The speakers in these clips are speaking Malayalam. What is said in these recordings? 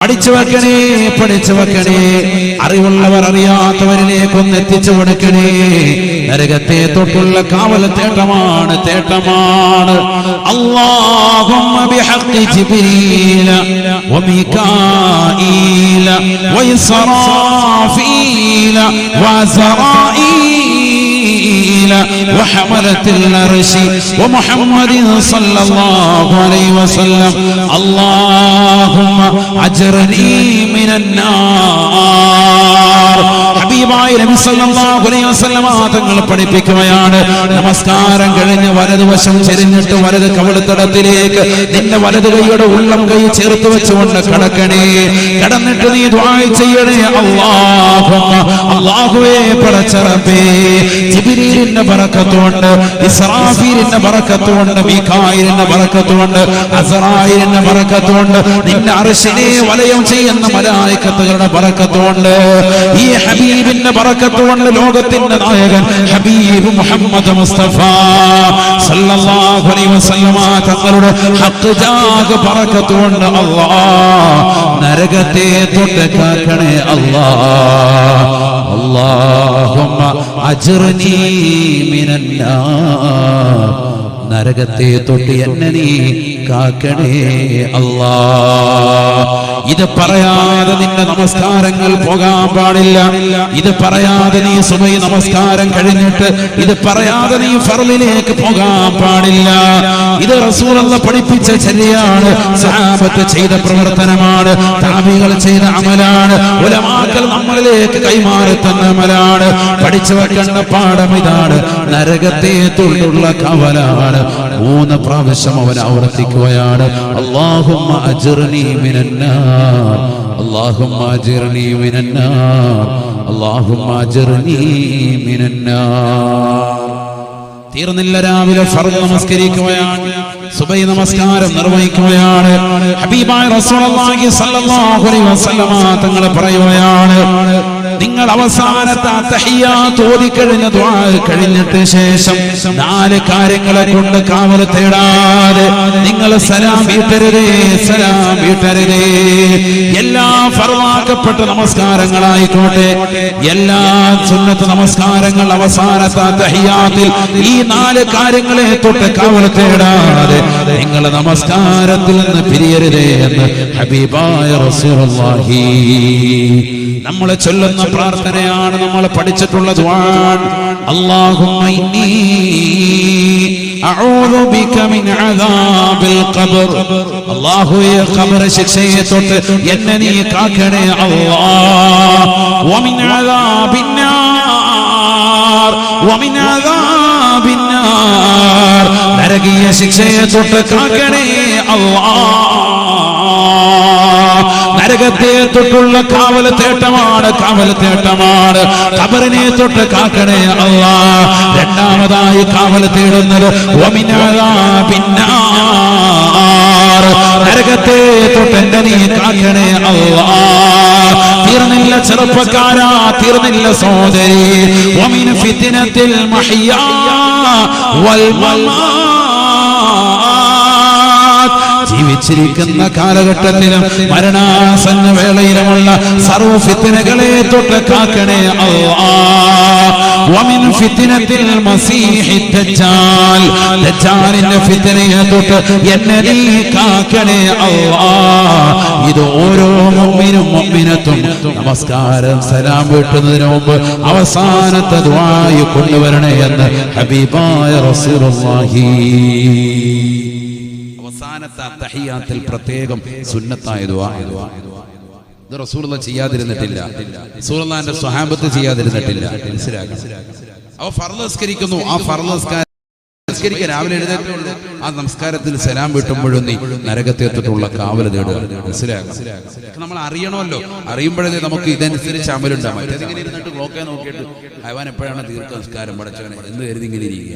പഠിച്ചു വെക്കണേ അറിവുള്ളവർ അറിയാത്തവരിലേക്കൊന്ന് എത്തിച്ചു കൊടുക്കണേ. നരകത്തെ തൊട്ടുള്ള കാവൽ തേട്ടമാണ്. അല്ലാഹുമ്മ ബിഹഖി ജിബ്രീല വമികാഈല വഇസ്റാഫീല വഅസ്റാഈല വഹമലത്തിൽ അർശി വമുഹമ്മദിൻ സ്വല്ലല്ലാഹു അലൈഹി വസല്ലം അല്ലാഹുമ്മ അജ്റനി മിനൻ നാർ. ഹബീബായ നബി സല്ലല്ലാഹു അലൈഹി വസല്ലം തങ്ങൾ പഠിപ്പിക്കുകയാണ്, നമസ്കാരം കഴിഞ്ഞ് വലതുവശം ചെരിഞ്ഞിട്ട് വലത് കവിളുത്തടത്തിലേക്ക് നിന്റെ വലത് കൈയുടെ ഉള്ളം കൈ ചേർത്ത് വെച്ചുകൊണ്ട് കടക്കണേ. കടന്നിട്ട് നീ ദുആ ചെയ്യണേ, അല്ലാഹുവേ പടച്ച റബ്ബേ, ജിബ്രീലിന്റെ ബറക്കത്തുണ്ട്, ഇസ്രാഫീലിന്റെ ബറക്കത്തുണ്ട്, മീകായിലിന്റെ ബറക്കത്തുണ്ട്, അസ്റായിലിന്റെ ബറക്കത്തുണ്ട്, നിന്റെ അർശിനെ വലയം ചെയ്യുന്ന മലായികത്തുകളുടെ ബറക്കത്തുണ്ട്, ഈ ഹബീബിന്റെ ബറക്കത്തുണ്ട്. ലോകത്തിന്റെ നായകൻ ഹബീബ് മുഹമ്മദ് മുസ്തഫ സല്ലല്ലാഹു അലൈഹി വസല്ലം തങ്ങളുടെ ഹഖ് ജാഗ് ബറക്കത്തുണ്ട്. അല്ലാഹ് നരകത്തെ തൊട്ട് കാക്കണേ. അല്ലാഹുമ്മ അജ്റനി മിനൻ നാർ. നരകത്തെ തൊട്ട് എന്നെ നീ കാക്കണേ അല്ലാഹ്. ഇത് പറയാതെ നിന്റെ നമസ്കാരങ്ങൾ പോകാൻ പാടില്ല. ഇത് പറയാതെ നീ സുബഹി നമസ്കാരം കഴിഞ്ഞിട്ട് ഇത് പറയാതെ നീ ഫർളിലേക്ക് പോകാൻ പാടില്ല. ഇത് റസൂലുള്ള പഠിപ്പിച്ച ചര്യയാണ്, സഹാബത്ത് ചെയ്ത പ്രവർത്തനമാണ്, താബികൾ ചെയ്ത അമലാണ്, ഉലമാക്കൾ നമ്മളിലേക്ക് കൈമാറി തന്ന അമലാണ്. പഠിച്ചു വെക്കേണ്ട പാഠം ഇതാണ്. നരകത്തെ തൊട്ടുള്ള കവലാണ്. 3 പ്രാവശ്യം അവൻ ആവർത്തിക്കുകയാണ്, അല്ലാഹുമ്മ അജ്റനി മിനൻ നാർ, അല്ലാഹുമ്മ അജ്റനി മിനൻ നാർ, അല്ലാഹുമ്മ അജ്റനി മിനൻ നാർ. തീർന്നില്ല, രാവിലെ ഫർദ് നമസ്കരിക്കുകയാണ്, സുബഹി നമസ്കാരം നിർവഹിക്കുകയാണ്. ഹബീബായ റസൂലുള്ളാഹി സ്വല്ലല്ലാഹു അലൈഹി വസല്ലം തങ്ങൾ പറയുകയാണ്, നിങ്ങൾ അവസാനത്തെ തഹിയ്യാത്ത് ഓതിക്കഴിഞ്ഞ ദുആ കഴിഞ്ഞിട്ട് ശേഷം 4 കാര്യങ്ങളെ കൊണ്ട് കാവൽ തേടാതെ നിങ്ങൾ സലാം വീട്ടരുതേ. എല്ലാ ഫർളാക്കപ്പെട്ട നമസ്കാരങ്ങളായിക്കോട്ടെ, എല്ലാ സുന്നത്ത് നമസ്കാരങ്ങൾ അവസാനത്തെ തഹിയ്യാത്തിൽ ഈ 4 കാര്യങ്ങളെ തൊട്ട് കാവൽ തേടാതെ നിങ്ങൾ നമസ്കാരത്തിൽ നിന്ന് പിരിയരുതേ എന്ന് ഹബീബായ റസൂലുള്ളാഹി. നമ്മൾ ചൊല്ലുന്ന പ്രാർത്ഥനയാണ്, നമ്മൾ പഠിച്ചിട്ടുള്ള ദുആ. അല്ലാഹുമ്മ ഇന്നി അഊദു ബിക മിൻ അദാബിൽ ഖബർ. അല്ലാഹുവേ, ഖബർ ശിക്ഷയെ തൊട്ട് എന്നെ നീ കാക്കണേ അല്ലാഹ്. വമിൻ അദാബിൻ നാർ, വമിൻ അദാബിൻ നാർ, നരകീയ ശിക്ഷയെ തൊട്ട് കാക്കണേ അല്ലാഹ്. നരകത്തെ തൊട്ടുള്ള കാവൽ തേട്ടമാണ്. ഖബറിനെ തൊട്ട് കാക്കണേ അല്ലാഹ്. രണ്ടാമതായി കാവൽ തേടുന്നത് വമിൻ അദാബിൻ നാർ, നരകത്തെ തൊട്ട് എന്നെ നീ കാക്കണേ അല്ലാഹ്. തീർന്നില്ല ചെറുപ്പക്കാരാ, തീർന്നില്ല സഹോദരി. വമിൻ ഫിത്നത്തിൽ മഹ്യാ വൽ മമാത്, ജീവിച്ചിരിക്കുന്ന കാലഘട്ടത്തിലും മരണാസന്ന വേളയിലുമുള്ള സർവ്വ ഫിത്നകളെ തൊട്ട് കാക്കണേ അല്ലാഹ്. വമിൻ ഫിത്നത്തിൽ മസീഹി ദജ്ജാൽ, ദജ്ജാലിന്റെ ഫിത്നയെ തൊട്ട് എന്നെ നീ കാക്കണേ അല്ലാഹ്. ഇത് ഓരോ മുഅ്മിനും മുഅ്മിനത്തും നമസ്കാരം സലാം വീട്ടുന്നതിന് മുമ്പ് അവസാനത്തെ ദുആയി കൊണ്ടുവരണേ എന്ന് ഹബീബായ റസൂലുള്ളാഹി. തഹിയ്യാത്തിൽ പ്രത്യേകം സുന്നത്തായ ദുആ. ഇത് റസൂലുള്ളാഹി ചെയ്യാതിരുന്നിട്ടില്ല, റസൂലുള്ളാഹിന്റെ സ്വഹാബത്ത് ചെയ്യാതിരുന്നിട്ടില്ല. മനസ്സിലാക്കണം. അവ ഫർള് നിസ്കരിക്കുന്നു, ആ ഫർള് നിസ്കരിക്കാൻ രാവിലെ എഴുന്നേറ്റുള്ളൂ, ആ നമസ്കാരത്തിൽ സലാം വീട്ടുമ്പോഴും നീ നരകത്തെ തൊട്ടുള്ള കാവൽ തേടുക. മനസ്സിലാക്കണം. നമ്മൾ അറിയണമല്ലോ, അറിയുമ്പോഴേ നമുക്ക് ഇതനുസരിച്ച് അമലുണ്ടാകും. മറ്റേതിങ്ങനെ ഇരുന്നിട്ട് ക്ലോക്കെ നോക്കിയിട്ട് അവൻ എപ്പോഴാണ് തീർത്ത നമസ്കാരം പടച്ചവനെ എന്ന് കരുതി ഇങ്ങനെ ഇരിക്കുക,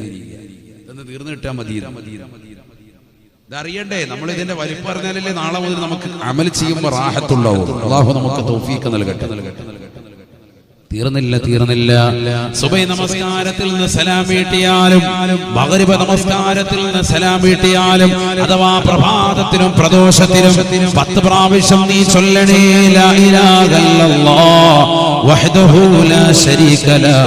ഇതൊന്ന് തീർന്നു കിട്ടാൻ മതി. ഇതറിയണ്ടേ, നമ്മൾ ഇതിന്റെ വലിപ്പം അറിഞ്ഞാലല്ലേ നാളെ മുതൽ നമുക്ക് അമൽ ചെയ്യുമ്പോൾ റാഹത്തുണ്ടാവും. അല്ലാഹു നമുക്ക് തൗഫീഖ് നൽകട്ടെ. തീർന്നില്ല. സുബൈ നമസ്കാരത്തിൽ നിന്ന് സലാം വീട്ടിയാലും മഗ്രിബ് നമസ്കാരത്തിൽ നിന്ന് സലാം വീട്ടിയാലും അഥവാ പ്രഭാതത്തിലും പ്രദോഷത്തിലും 10 പ്രാവശ്യം നീ ചൊല്ലണേ ലാ ഇലാഹ ഇല്ലല്ലാഹ് വഹ്ദഹു ലാ ശരീക ലാ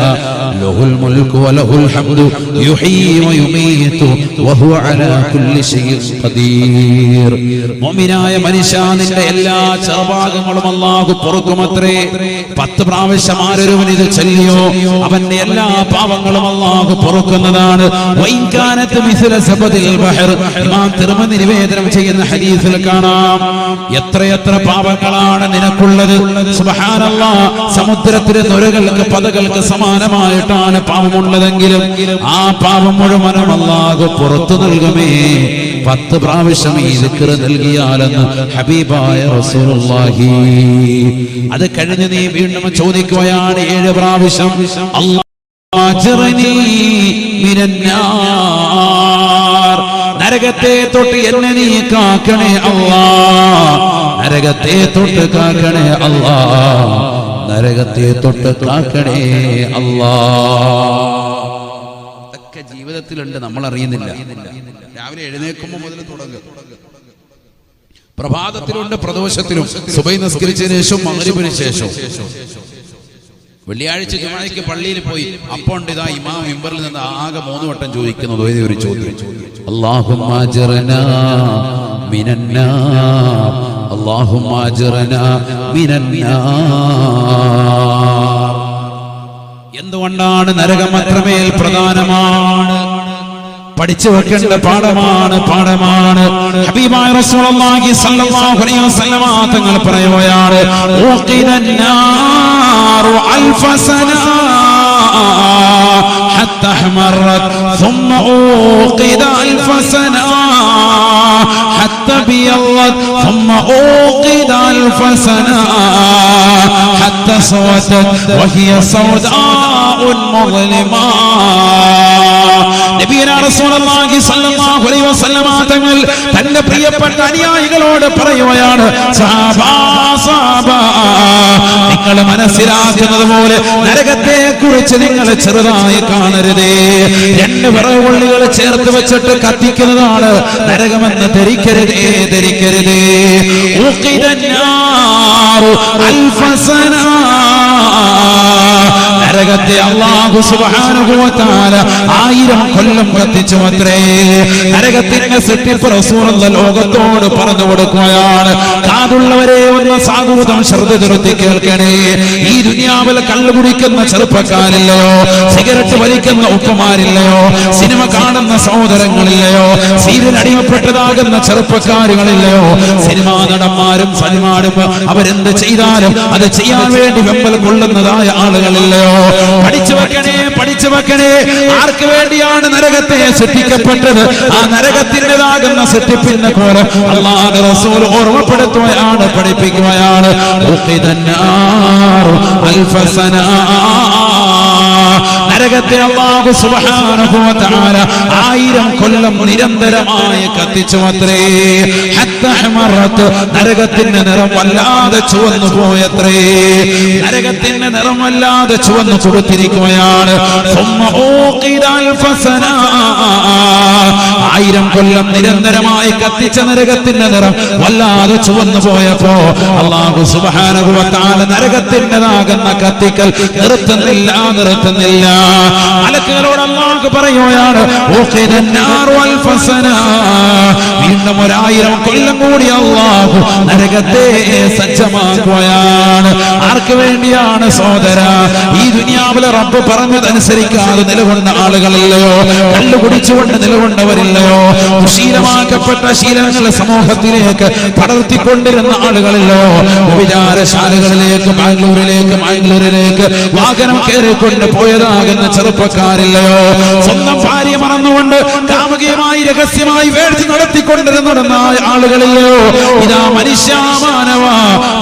ലഹുൽ മുൽക്കു വലഹുൽ ഹംദു യുഹ്യീ വയുമീതു വഹുവ അലാ കുല്ലി ശൈഇൻ ഖദീർ. മുഅ്മിനായ മനുഷ്യ, നിന്റെ എല്ലാ ചെറുഭാഗങ്ങളും അല്ലാഹു പൊറുക്കുമത്രേ. 10 പ്രാവശ്യം ആരൊരുവൻ ഇത് ചൊല്ലിയോ അവന്റെ എല്ലാ പാപങ്ങളും അല്ലാഹു പൊറുക്കുന്നതാണ്. വൈകാനത്ത് മിസ്ല സബദിൽ ബഹർ, ഇമാം തിർമിദി നിവേദനം ചെയ്യുന്ന ഹദീസിൽ കാണാം എത്രയെത്ര പാപങ്ങളാണ് നിനക്കുള്ളത്. സുബ്ഹാനല്ലാഹ്, സമുദ്രത്തിലെ നുരകൾക്ക് പതകൾക്ക് സമാനമായിട്ടാണ് പാപമുള്ളതെങ്കിലും ആ പാപം മുഴുവനും അല്ലാഹു പുറത്തു നൽകുമേ 10 പ്രാവശ്യം ഈ ദിക്ർ നൽകിയാലെന്ന് ഹബീബായ റസൂലുള്ളാഹി. അത് കഴിഞ്ഞ് നീ വീണ്ടും ചോദിക്കുകയാണ് 7 പ്രാവശ്യം അല്ലാഹുഅജ്റനി മിനന്നാർ, നരകത്തെ തൊട്ട് എന്നെ നീ കാക്കണേ അല്ലാഹ്, നരകത്തെ തൊട്ട് കാക്കണേ അല്ലാഹ്, നരകത്തെ തൊട്ട് കാക്കണേ അല്ലാഹ്. ഇതൊക്കെ ജീവിതത്തിലുണ്ട്, നമ്മൾ അറിയുന്നില്ല. രാവിലെ എഴുന്നേൽക്കുമ്പോൾ മുതൽ തുടങ്ങും. പ്രഭാതത്തിലുണ്ട്, പ്രദോഷത്തിലും, സുബൈ നിസ്കരിച്ചതിന് ശേഷം മഗ്രിബിന് ശേഷം. വെള്ളിയാഴ്ച ജുമുഅയ്ക്ക് പള്ളിയിൽ പോയി അപ്പോൾ ഇതാ ഇമാം മിമ്പറിൽ നിന്ന് ആകെ 3 വട്ടം ചോദിക്കുന്നത് ഒരു ചോദ്യം, അല്ലാഹുമ്മ അജ്റനാ മിനന്നാർ, അല്ലാഹുമ്മ അജ്റനാ മിനന്നാർ. എന്തുകൊണ്ടാണ്? നരകം അത്രമേൽ പ്രധാനമാണ്, പഠിച്ചു വെക്കേണ്ട പാഠമാണ്. ഹബീബായ റസൂലുള്ളാഹി സ്വല്ലല്ലാഹു അലൈഹി വസല്ലം തങ്ങൾ പറയുകയാണ് ഉഖിദന്നാറു അൽഫ സന ഹത്ത ഹമറത് ثم ഉഖിദ അൽഫ സന ഹത്ത ബിയളത് ثم ഉഖിദ അൽഫ സന ഹത്ത സവതത് വഹിയ സൗദാഉ മുظلما. നബിയനാ റസൂലുള്ളാഹി സ്വല്ലല്ലാഹു അലൈഹി വസല്ലം തങ്ങൾ തന്റെ പ്രിയപ്പെട്ട അനുയായികളോട് പറയുകയാണ്, സഹാബാ, നിങ്ങൾ മനസ്സിലാക്കുന്നത് പോലെ നരകത്തെ കുറിച്ച് നിങ്ങൾ ചെറുതായി കാണരുതേ. 2 വിറകുകൊള്ളികൾ ചേർത്ത് വെച്ചിട്ട് കത്തിക്കുന്നതാണ് നരകമെന്ന് ധരിക്കരുതേ. ഉഖിദന്നാറു അൽഫ സന, നരകത്തെ അല്ലാഹു സുബ്ഹാനഹു വ തആല 1000 കൊല്ലം കത്തിച്ചു അത്രേ. നരകത്തിന്റെ സൃഷ്ടിപ്പ് റസൂലുള്ളാഹി ലോകത്തോട് പറഞ്ഞു കൊടുക്കുകയാണ്. കാതുള്ളവരെ ഒന്ന് സാധുതം ശ്രദ്ധ നിർത്തി കേൾക്കണേ. ഈ ദുനിയാവിൽ കള്ളു കുടിക്കുന്ന ചെറുപ്പക്കാരില്ലയോ, സിഗരറ്റ് വലിക്കുന്ന ഉപ്പമാരില്ലയോ, സിനിമ കാണുന്ന സഹോദരങ്ങളില്ലയോ, സീരിയൽ അടിമപ്പെട്ടതാകുന്ന ചെറുപ്പക്കാരുകളില്ലയോ, സിനിമാ നടന്മാരും സലിമാരും അവരെന്ത് ചെയ്താലും അത് ചെയ്യാൻ വേണ്ടി വെമ്പൽ കൊള്ളുന്നതായ ആളുകളില്ലയോ. പഠിച്ചു വെക്കണേ. ആർക്ക് വേണ്ടിയാണ് നരകത്തെ സൃഷ്ടിക്കപ്പെട്ടത്? ആ നരകത്തിൻ്റെതാകുന്ന സൃഷ്ടിപ്പിന്റെ പോലെ അല്ലാഹുവിന്റെ റസൂൽ ഓർമ്മപ്പെടുത്തുകയാണ്, പഠിപ്പിക്കുകയാണ്. നരകത്തെ അല്ലാഹു സുബ്ഹാനഹു വ തആല 1000 കൊല്ലം നിരന്തരമായി കത്തിച്ചു അത്രേ. ഹത്താ ഹമറത്, നരകത്തിന്റെ നിറം വല്ലാതെ ചുവന്നു പോയത്രേ. നരകത്തിന്റെ നിറം വല്ലാതെ ചുവന്നു കൊടുത്തിരിക്കുകയാണ്. 1000 കൊല്ലം നിരന്തരമായി കത്തിച്ച നരകത്തിന്റെ നിറം വല്ലാതെ ചുവന്നു പോയപ്പോ അല്ലാഹു സുബ്ഹാനഹു വ തആല നരകത്തിൻ്റെതാകുന്ന കത്തിക്കൽ നിർത്തുന്നില്ല. മലക്കുകളോട് അല്ലാഹു പറയുകയാണ്, വീണ്ടും 1000 കൊല്ലം കൂടി അല്ലാഹു നരകത്തെ സജ്ജമാക്കുകയാണ്. ആർക്ക് വേണ്ടിയാണ് സഹോദര? ഈ ദുനിയാവിലെ റബ്ബ് പറഞ്ഞതനുസരിക്കാതെ നിലകൊണ്ട ആളുകളില്ലയോ, കള്ളു കുടിച്ചുകൊണ്ട് നിലകൊണ്ടവരില്ലയോ, ശീലമാക്കപ്പെട്ട ശീലങ്ങൾ സമൂഹത്തിലേക്ക് പടർത്തിക്കൊണ്ടിരുന്ന ആളുകളില്ലയോ, വിചാരശാലകളിലേക്ക് ബാംഗ്ലൂരിലേക്ക് വാഹനം കയറിക്കൊണ്ട് പോയതാകുന്ന ചെറുപ്പക്കാരില്ലയോ, സ്വന്തം ഭാര്യ മറന്നുകൊണ്ട് കാമുകിയുമായി രഹസ്യമായി വേഴ്ച നടത്തിക്കൊണ്ടിരുന്ന ആളുകളില്ലയോ. ഇതാ മനുഷ്യ മാനവ,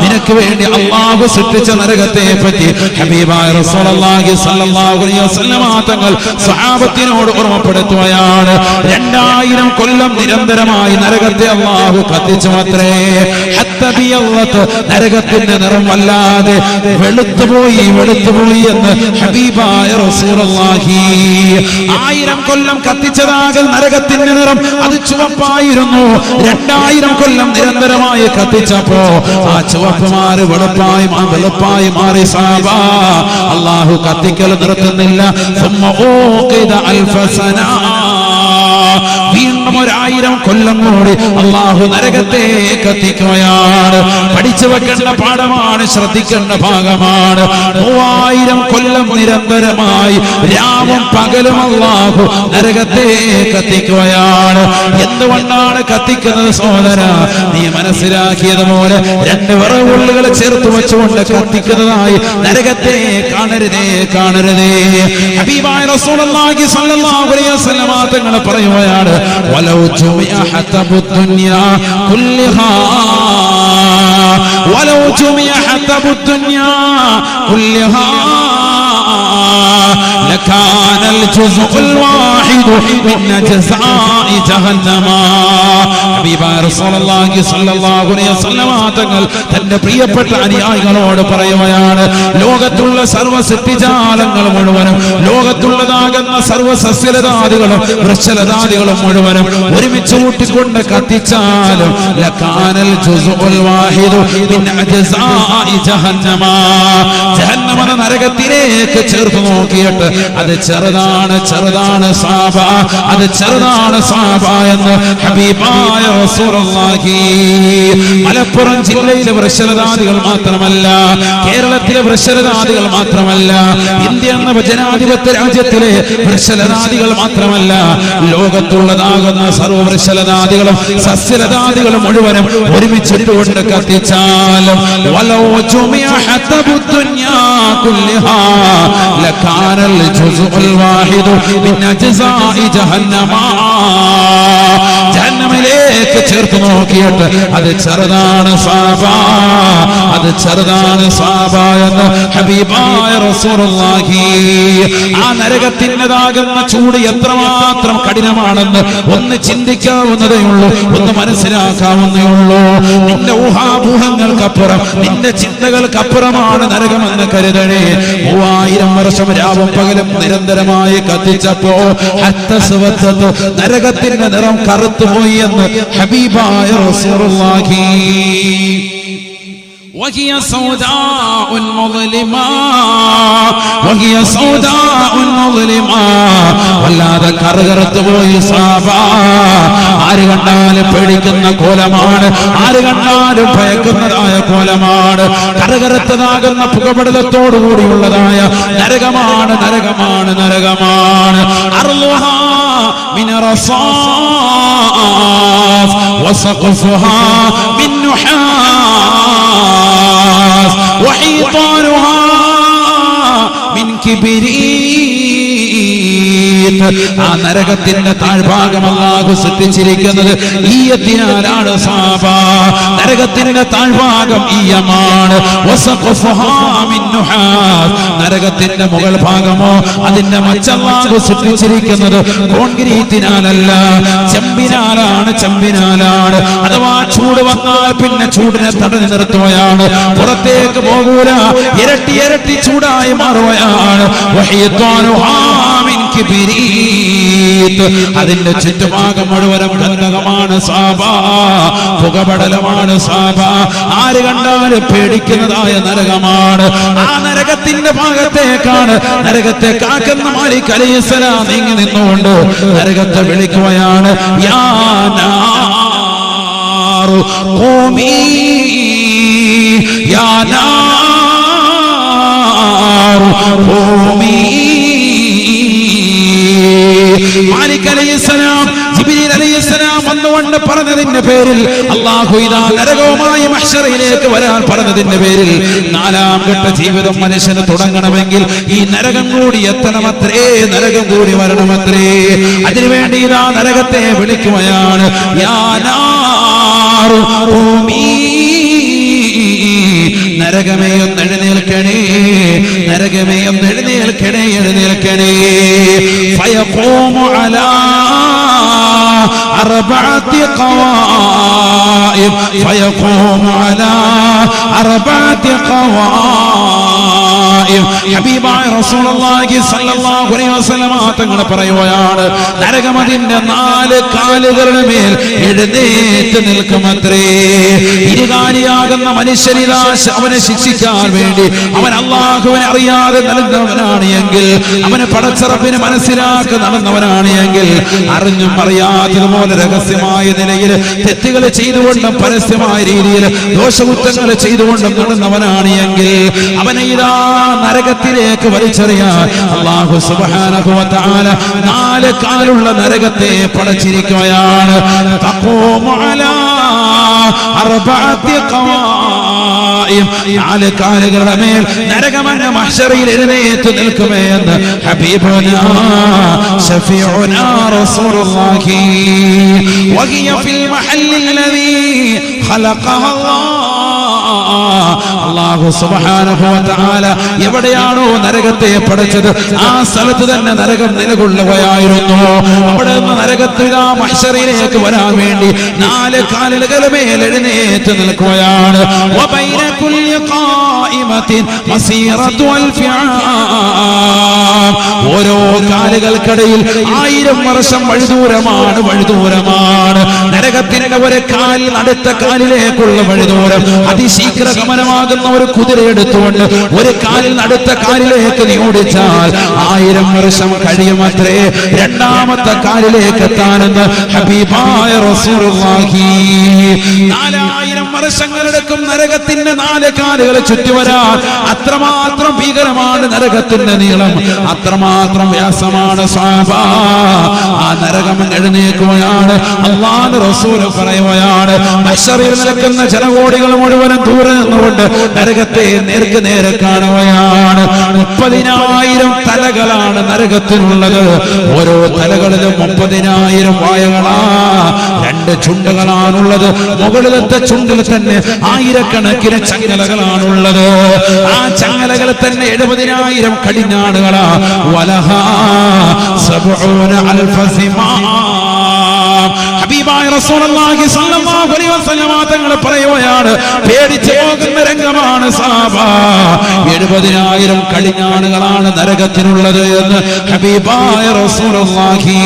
നിനക്ക് നമുക്ക് വേണ്ടി അല്ലാഹു സൃഷ്ടിച്ച നരകത്തെ പറ്റി ഹബീബായ റസൂലുള്ളാഹി സ്വല്ലല്ലാഹു അലൈഹി വസല്ലം തങ്ങൾ സ്വഹാബത്തിനോട് ഓർമ്മപ്പെടുത്തുകയാണ്. 2000 കൊല്ലം നിരന്തരമായി നരകത്തെ അല്ലാഹു കത്തിച്ചുമത്രേ. നരകത്തിന്റെ നിറം വല്ലാതെ വെളുത്തുപോയി എന്ന് ഹബീബായ റസൂലുള്ളാഹി. 1000 കൊല്ലം കത്തിച്ചതാകൽ നരകത്തിന്റെ നിറം അത് ചുവപ്പായിരുന്നു. 2000 കൊല്ലം നിരന്തരമായി കത്തിച്ചപ്പോ ആ ചുവപ്പ് മാറി വെളുപ്പായി മാറി സാബ. അല്ലാഹു കത്തിക്കൽ നിർത്തുന്നില്ല. വീണ്ടും 1000 കൊല്ലം കൂടി അല്ലാഹു നരകത്തെ കത്തിക്കുകയാണ്. പഠിച്ചു വെക്കേണ്ട പാഠമാണ്, ശ്രദ്ധിക്കേണ്ട ഭാഗമാണ്. 3000 കൊല്ലം നിരന്തരമായി രാവും പകലും അല്ലാഹു നരകത്തെ കത്തിക്കുകയാണ്. എന്തുകൊണ്ടാണ് കത്തിക്കുന്നത് സഹോദര? നീ മനസ്സിലാക്കിയതുപോലെ 2 വിറകുള്ളുകൾ ചേർത്ത് വെച്ചുകൊണ്ട് കത്തിക്കുന്നതായി നരകത്തെ കാണരുതേ. ഹബീബായ റസൂലുള്ളാഹി സ്വല്ലല്ലാഹു അലൈഹി വസല്ലം തങ്ങൾ പറയുകയാണ്, വലൗ ജുമിഅ ഹതബുദ് ദുനിയാ കുല്ലഹാ വലൗ ജുമിഅ ഹതബുദ് ദുനിയാ കുല്ലഹാ لكان الجزء الواحد من أجزاء جهنم. ഹബീബായ റസൂലുള്ളാഹി സ്വല്ലല്ലാഹു അലൈഹി വസല്ലം തങ്ങൾ തന്റെ പ്രിയപ്പെട്ട അനുയായികളോട് പറയുകയാണ്, ലോകത്തുള്ള സർവ്വ സൃഷ്ടിജാലങ്ങൾ മുഴുവനും, ലോകത്തുള്ളതാകുന്ന സർവ്വ സസ്യലതാദികളും വൃക്ഷലതാദികളും മുഴുവനും ഒരുമിച്ച് കൂട്ടിക്കൊണ്ട് കത്തിച്ചാലും ലകാനൽ ജുസ്ഉൽ വാഹിദു മിൻ അജ്സാഇ ജഹന്നമ. ജഹന്നമ നരകത്തിലേക്ക് ചേർത്ത് നോക്കിയിട്ട് അത് ചെറുതാണ് സാബ, അത് ചെറുതാണ് സാബ എന്ന് ഹബീബായ റസൂലുള്ളാഹി. മലപ്പുറം ജില്ലയിലെ വൃക്ഷലതാദികൾ മാത്രമല്ല, കേരളത്തിലെ വൃക്ഷലതാദികൾ മാത്രമല്ല, ഇന്ത്യ എന്ന ജനാധിപത്യ രാജ്യത്തിലെ വൃക്ഷലതാദികൾ മാത്രമല്ല, ലോകത്തുള്ളതാകുന്ന സർവ്വ വൃക്ഷലതാദികളും സസ്യലതാദികളും മുഴുവനും ഒരുമിച്ചിട്ടുകൊണ്ട് കത്തിച്ചാലും വലൗ ജുമിഅ ഹതബുദ് ദുനിയാ കുല്ലഹാ ലകാനൽ ജുസ്ഉൽ വാഹിദു മിൻ അജ്സാഇ ജഹന്നമ. ജഹന്നമിലേക്ക് ചേർത്ത് നോക്കിയിട്ട് അത് ചെറുതാണ് സാബ, അത് ചെറുതാണ് സാബ എന്ന് ഹബീബായ റസൂലുള്ളാഹി. ആ നരകത്തിൻ്റെതാകുന്ന ചൂട് എത്രമാത്രം കഠിനമാണെന്ന് ഒന്ന് ചിന്തിക്കാവുന്നതേ ഉള്ളൂ, ഒന്ന് മനസ്സിലാക്കാവുന്നേ ഉള്ളൂ. നിന്റെ ഊഹാഭൂഹങ്ങൾക്കപ്പുറം, നിന്റെ ചിന്തകൾക്കപ്പുറമാണ് നരകമെന്ന് കരുതണേ. 3000 വർഷം രാവും പകലും നിരന്തരമായി കത്തിച്ചപ്പോ നരകത്തിന്റെ നിറം കറുത്തുപോയി എന്ന് ഹബീബായ റസൂലുള്ളാഹി. وهي سوداء مظلمة വല്ലാതെ കറുകറുത്തു പോയി സാബ. ആര് കണ്ടാലും പേടിക്കുന്ന കോലമാണ്, ആര് കണ്ടാലും ഭയക്കുന്നതായ കോലമാണ്. കറുകറുത്തതാകുന്ന പുകപടലത്തോടു കൂടിയുള്ളതായ നരകമാണ്. അർളുഹാ മിൻ റസാസ് വസഖഫുഹാ മിൻ നുഹാസ് വഹീതാനുഹാ മിൻ കിബരീത്. ആ നരകത്തിന്റെ താഴ്ഭാഗം അല്ലാഹു സൃഷ്ടിച്ചിരിക്കുന്നത് ഈയത്തിനാലാണ് സാബ. നരകത്തിന്റെ താഴ്ഭാഗം ഈയമാണ്. വസഖഫുഹാ മിൻ നുഹാസ്. നരകത്തിന്റെ മുകൾ ഭാഗമോ അതിന്റെ മച്ചല്ലാഹു സൃഷ്ടിച്ചിരിക്കുന്നത് കോൺക്രീറ്റിനാലല്ല, ചെമ്പിനാലാണ്. അഥവാ ചൂട് വന്നാൽ പിന്നെ ചൂടിനെ തടഞ്ഞു നിർത്തുകയാണ്, പുറത്തേക്ക് പോകൂല, ഇരട്ടി ചൂടായി മാറുകയാണ്. അതിന്റെ ചുറ്റുഭാഗം മുഴുവനും ഗന്ധകമാണ് സാബ, പുകപടലമാണ് സാബ. ആര് കണ്ടാലും പേടിക്കുന്നതായ നരകമാണ്. ആ നരകത്തിന്റെ ഭാഗത്തേക്കാണ് നരകത്തെ കാക്കുന്ന മാലിക് അലൈഹിസ്സലാം നീങ്ങി നിന്നുകൊണ്ട് നരകത്തെ വിളിക്കുകയാണ്, യാ നാറു ഖൂമി, യാ നാറു ഖൂമി. മാലിക് അലൈഹിസ്സലാം ജിബ്രീൽ അലൈഹിസ്സലാം വന്നുകൊണ്ട് പറഞ്ഞതിന്റെ പേരിൽ അല്ലാഹു ഇദാ നരകവുമായി മഹ്ശറിലേക്ക് വരാൻ പറഞ്ഞതിന്റെ പേരിൽ 4ാം ഘട്ട ജീവിതം മനുഷ്യന് തുടങ്ങണമെങ്കിൽ ഈ നരകം കൂടി എത്തണമത്രേ, നരകം കൂടി വരണമത്രേ. അതിനുവേണ്ടി ഇതാ നരകത്തെ വിളിക്കുകയാണ്, യാ നാറു ഖൂമി നരകമേ ഒന്ന് എഴുന്നേൽക്കണേ, നരകമേ ഒന്ന് എഴുന്നേൽക്കണേ, എഴുന്നേൽക്കണേ. ഫയഖൂമു അലാ അർബഅത്തി ഖവായിം, ഫയഖൂമു അലാ അർബഅത്തി ഖവായിം. ഹബീബായ റസൂലുള്ളാഹി സ്വല്ലല്ലാഹു അലൈഹി വസല്ലം തങ്ങൾ പറയുകയാണ്, നരകം അതിന്റെ 4 കാലുകളുടെ മേൽ എഴുന്നേറ്റ് നിൽക്കുമത്രേ. ഇരുകാലിയാകുന്ന മനുഷ്യനിതാ അവനെ ശിക്ഷിക്കാൻ വേണ്ടി അവൻ അല്ലാഹുവിനെ അറിയാതെ നടന്നവനാണ് എങ്കിൽ, അവനെ പടച്ചറപ്പിനെ മനസ്സിലാക്കി നടന്നവനാണ് എങ്കിൽ, അറിഞ്ഞും അറിയാത്തതുപോലെ രഹസ്യമായ നിലയിൽ തെറ്റുകൾ ചെയ്തുകൊണ്ടും പരസ്യമായ രീതിയിൽ ദോഷകുറ്റങ്ങൾ ചെയ്തുകൊണ്ടും നടന്നവനാണ് എങ്കിൽ അവനെ ഇതാ നരകത്തിലേക്ക് വലിച്ചെറിയാൻ അല്ലാഹു സുബ്ഹാനഹു വ തആല 4 കാലുള്ള നരകത്തെ പടച്ചിരിക്കുകയാണ്. തഖൂമു അലാ അർബഅത്തി ഖവായിം, 4 കാലുകളുടെ മേൽ നരകമങ്ങ് മഹ്ശറിൽ എഴുന്നേറ്റ് നിൽക്കുമെന്ന് ഹബീബുനാ ശഫീഉനാ റസൂലുള്ളാഹി വഹിയ ഫിൽ മഹല്ലില്ലദീ ഖലഖഹ അല്ലാഹു സുബ്ഹാനഹു വ തആല എവിടെയാണോ നരകത്തെ പടച്ചത് ആ സ്ഥലത്ത് തന്നെ നരകം നിലകൊള്ളുകയായിരുന്നു. അവിടെ നിന്ന് നരകത്തിലാ മഹ്ശറിലേക്ക് വരാൻ വേണ്ടി 4 കാലുകളുടെ മേൽ എഴുന്നേറ്റ് നിൽക്കുകയാണ്. വബൈന കുല്ലി ഖായിമത്തിൻ മസീറത്തു അൽഫി ആം, ഓരോ കാലുകൾക്കിടയിൽ 1000 വർഷം വഴിദൂരമാണ്, വഴിദൂരമാണ്. നരകത്തിന്റെ ഒരു കാലിൽ അടുത്ത കാലിലേക്കുള്ള വഴിദൂരം അതിശീഘ്ര ഗമനമാകുന്ന ഒരു കുതിര എടുത്തുകൊണ്ട് ഒരു കാലിൽ അടുത്ത കാലിലേക്ക് നീ ഓടിച്ചാൽ 1000 വർഷം കഴിയുമത്രേ രണ്ടാമത്തെ കാലിലേക്ക് എത്താനെന്ന് ഹബീബായ റസൂലുള്ളാഹി. 4000 വർഷങ്ങളെടുക്കും നരകത്തിന്റെ 4 കാലുകൾ ചുറ്റി വരാൻ. അത്രമാത്രം ഭീകരമാണ് നരകത്തിന്റെ നീളം, അത്രമാത്രം വ്യാസമാണ് സ്വഹാബാ. ആ നരകം എഴുന്നേൽക്കുകയാണ്. അല്ലാഹുവിന്റെ റസൂൽ പറയുകയാണ്, മഹ്ശറിൽ നിൽക്കുന്ന ജനകോടികൾ മുഴുവനും ദൂരെ നിന്നുകൊണ്ട് നരകത്തെ നേർക്ക് നേരെ കാണുകയാണ്. 30,000 തലകളാണ് നരകത്തിനുള്ളത്. ഓരോ തലകളിലും 30,000 വായകളാ, 2 ചുണ്ടുകളാണുള്ളത്. മുകളിലത്തെ ചുണ്ടിൽ തന്നെ 1000കണക്കിന് ചങ്ങലകളാണുള്ളത്. ആ ചങ്ങലകൾ തന്നെ 70,000 കടിഞ്ഞാണുകളാ. വലഹാ 70,000 സിമാ. ഹബീബായ റസൂലുള്ളാഹി സ്വല്ലല്ലാഹു അലൈഹി വസല്ലം തങ്ങൾ പറയുകയാണ്, പേടിച്ചു പോകുന്ന രംഗമാണ് സഹാബാ. 70,000 കടിഞ്ഞാണുകളാണ് നരകത്തിനുള്ളത് എന്ന് ഹബീബായ റസൂലുള്ളാഹി.